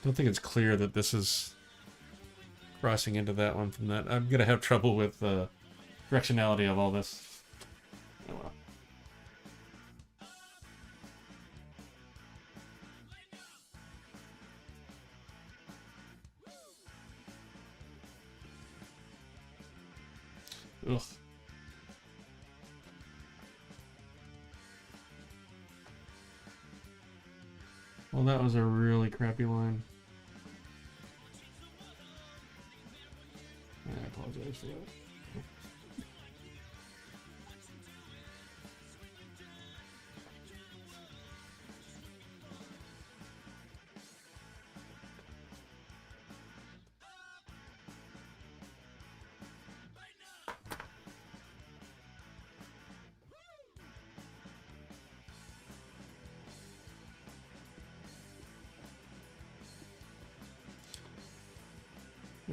Don't think it's clear that this is crossing into that one from that. I'm gonna have trouble with the directionality of all this. Oh well. Ugh. Well, that was a really crappy line. I apologize for that.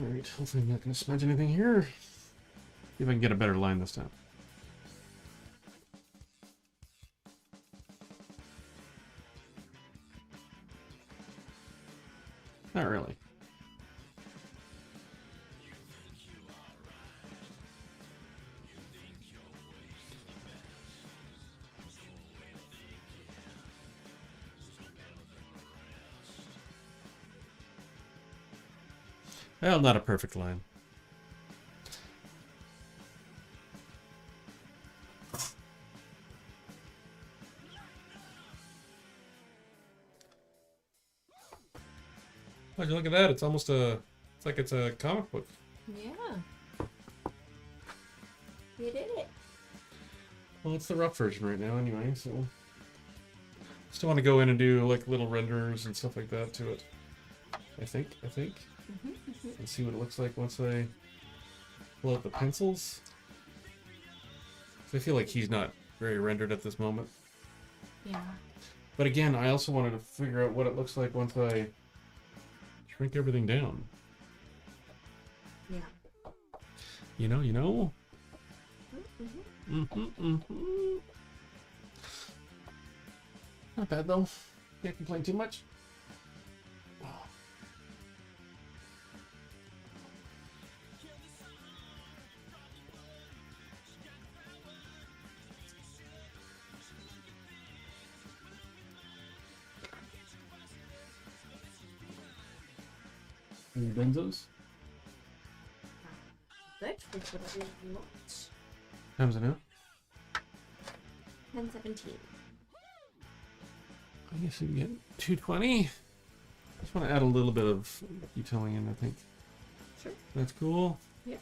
Alright, hopefully I'm not going to smudge anything here. See if I can get a better line this time. Not really. Well, not a perfect line. Oh, look at that. It's almost it's like it's a comic book. Yeah. You did it. Well, it's the rough version right now anyway, so... Still want to go in and do, like, little renders and stuff like that to it. I think. And see what it looks like once I pull out the pencils. So I feel like he's not very rendered at this moment. Yeah. But again, I also wanted to figure out what it looks like once I shrink everything down. Yeah. You know? Not bad though. Can't complain too much. Any benzos? Good. Which would be much. Times it now. 10:17. I guess we can get 220. Just want to add a little bit of detailing in, I think. Sure. That's cool. Yeah.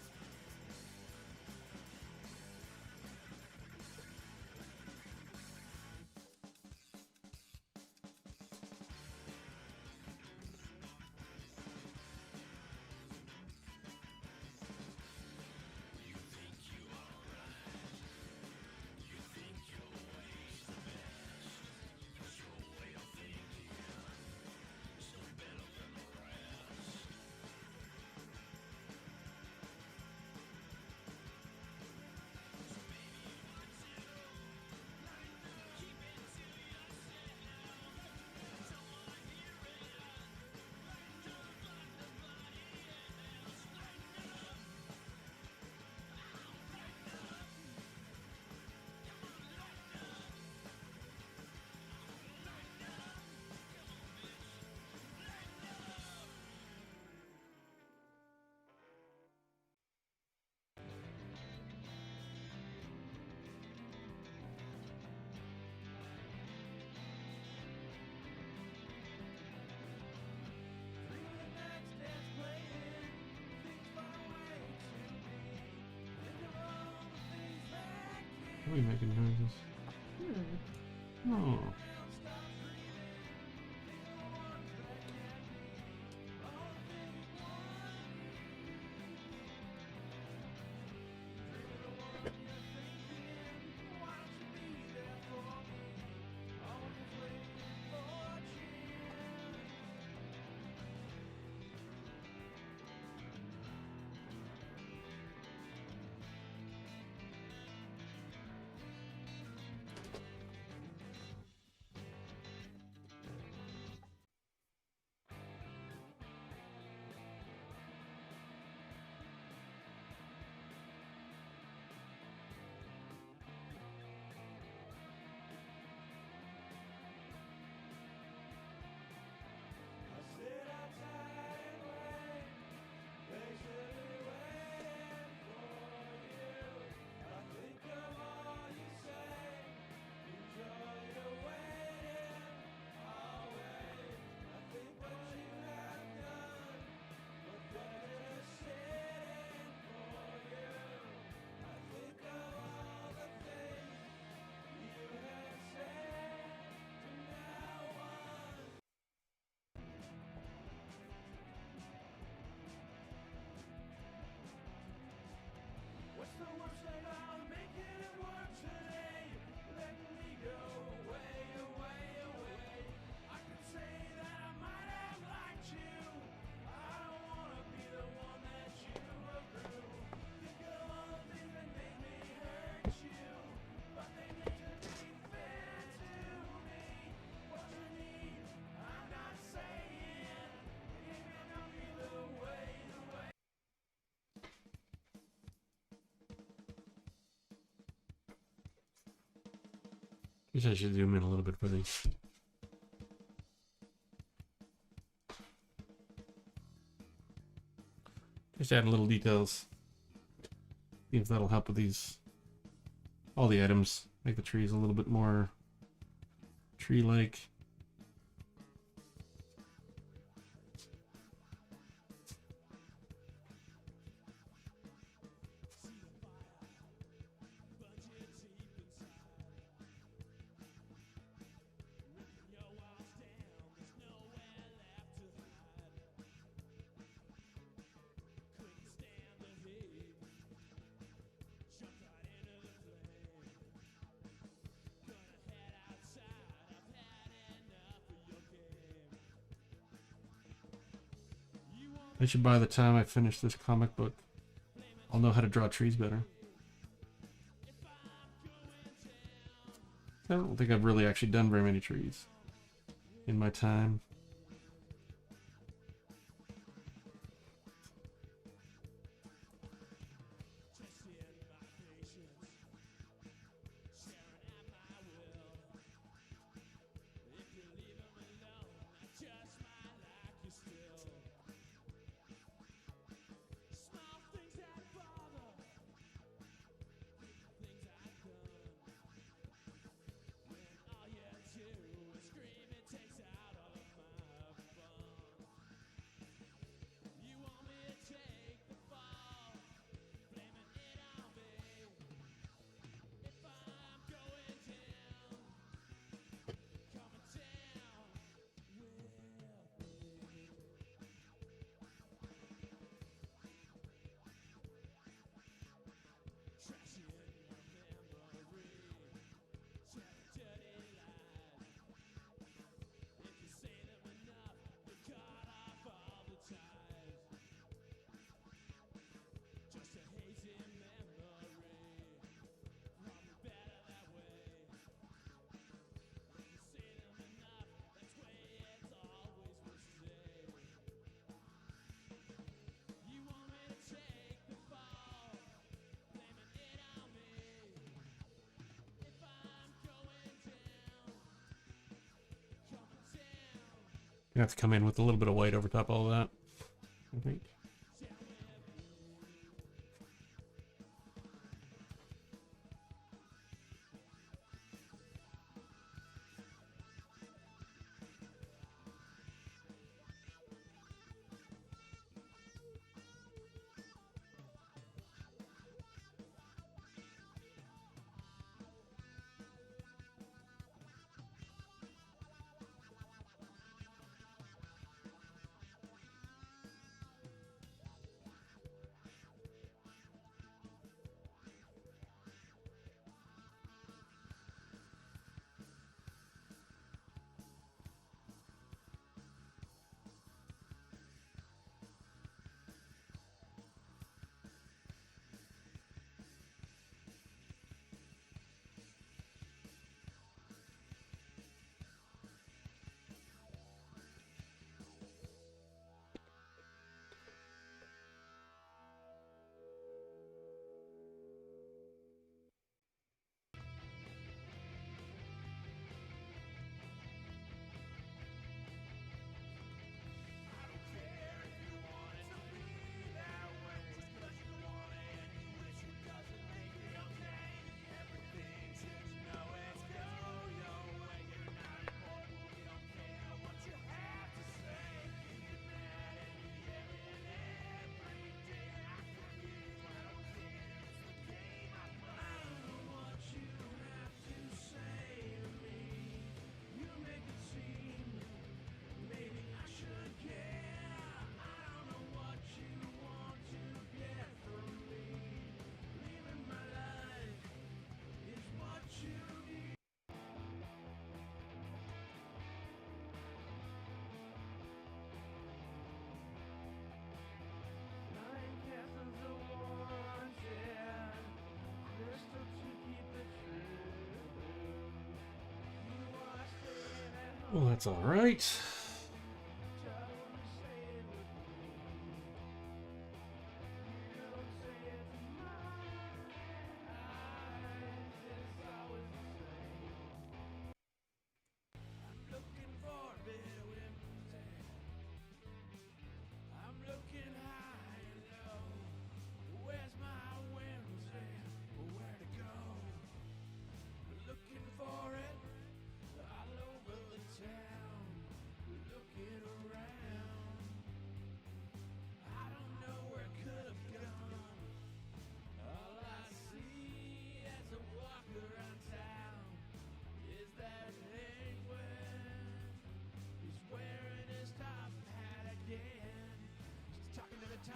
What are we making noises? Oh. Guess I should zoom in a little bit for these. Just add little details. See if that'll help with these. All the items. Make the trees a little bit more tree-like. I should by the time I finish this comic book, I'll know how to draw trees better. I don't think I've really actually done very many trees in my time. You have to come in with a little bit of white over top of all that, I think. Well, that's all right.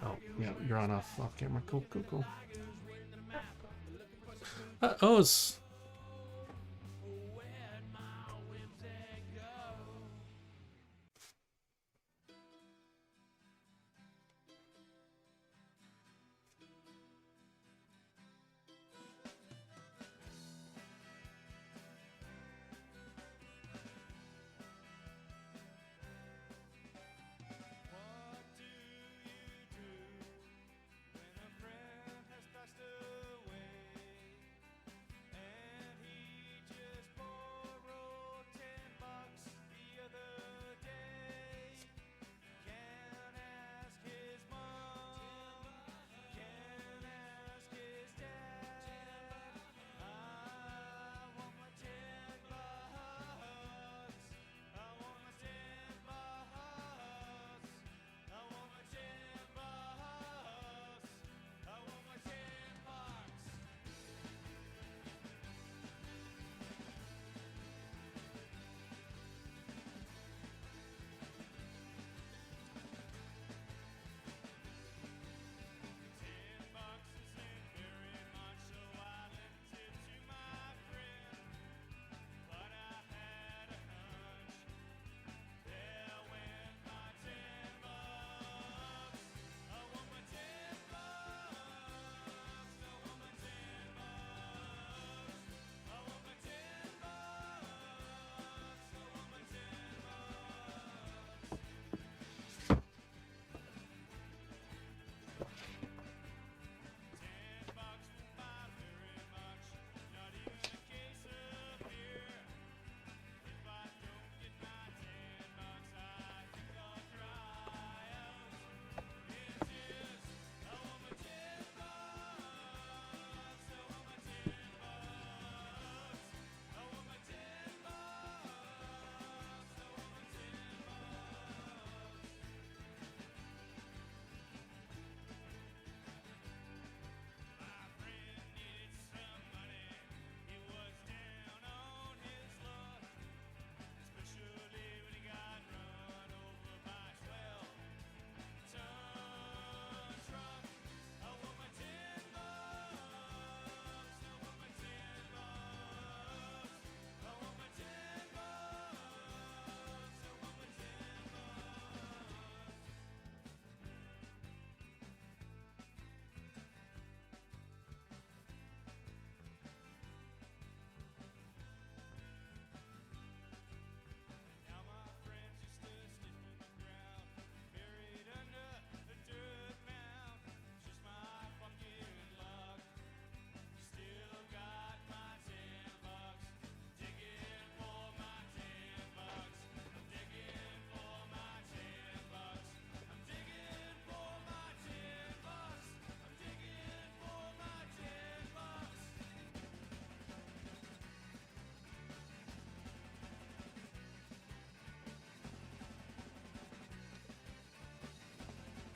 Oh, yeah, you're on off camera. Cool, cool, cool. Uh-ohs.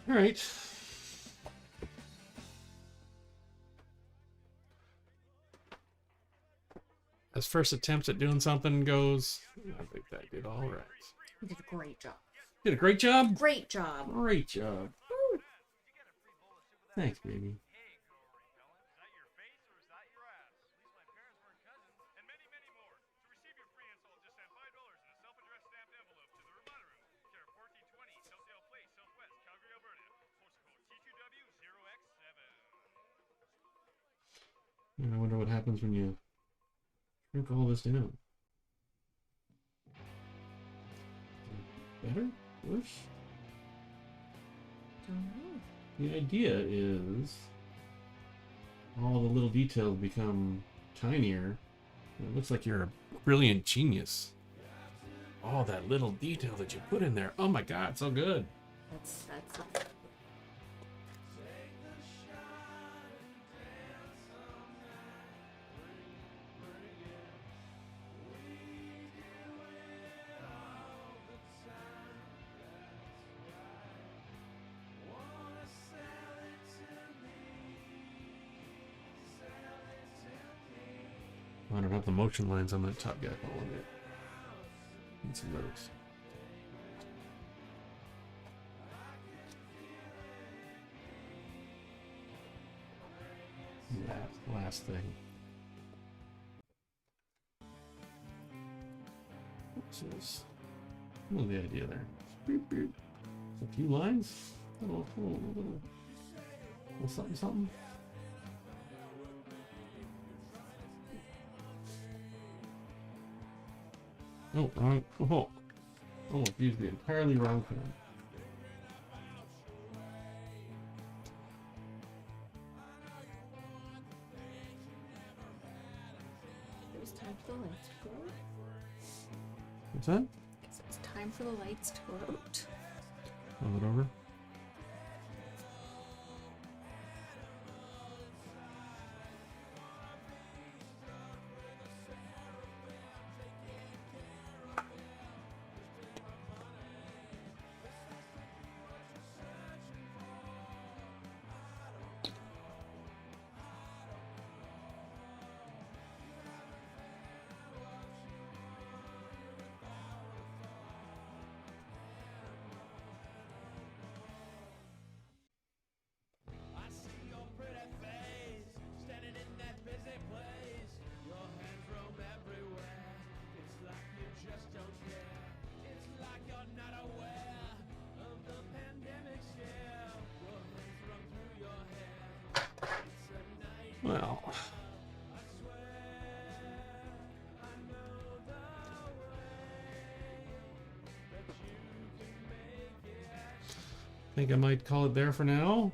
All right. As first attempts at doing something goes, I think that did all right. You did a great job. Did a great job? Great job. Great job. Woo. Thanks, baby. I wonder what happens when you shrink all this down. Better? Worse? Don't know. The idea is all the little details become tinier. It looks like you're a brilliant genius. Oh, that little detail that you put in there. Oh my god, so good. That's I don't have the motion lines on that top guy following it. Need some of those. Last thing. This is the idea there. A few lines, little something. Oh, wrong. Oh, almost used the entirely wrong pen. It was time for the lights to go out. What's that? It's time for the lights to go out. Move it over. Well, I think I might call it there for now.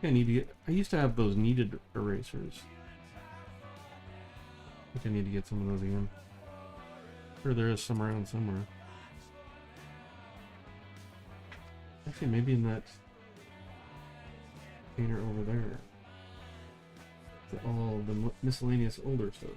I need to get. I used to have those kneaded erasers. I think I need to get some of those again. Sure, there is some around somewhere. Actually, maybe in that container over there. All the miscellaneous older stuff.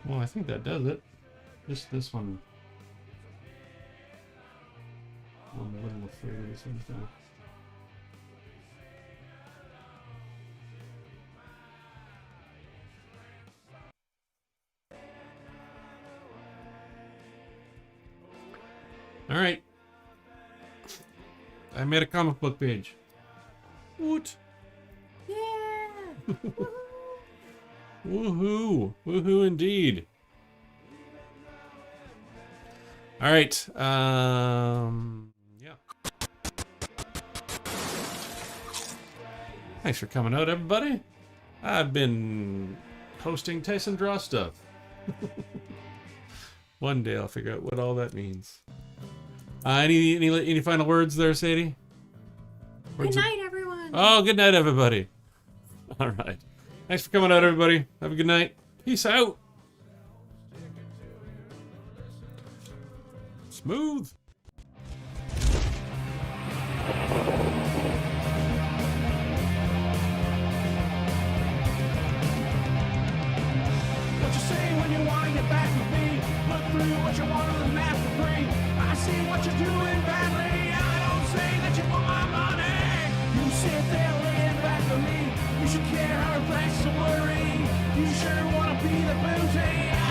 Well, I think that does it. Just this one. I'm a little afraid of this one now. All right. I made a comic book page. Woot. Yeah. Woohoo. Woohoo indeed. All right. Yeah. Thanks for coming out, everybody. I've been hosting Tyson Draw Stuff. One day I'll figure out what all that means. Any final words there, Sadie? Good night, everyone. Oh, good night, everybody. All right. Thanks for coming out, everybody. Have a good night. Peace out. Smooth. What you say when you want to get back with me? Look through what you want on the map for free. I see what you're doing badly. I don't say that you want my money. You sit there laying back for me. You should care how it thanks to worry. You sure want to be the booty.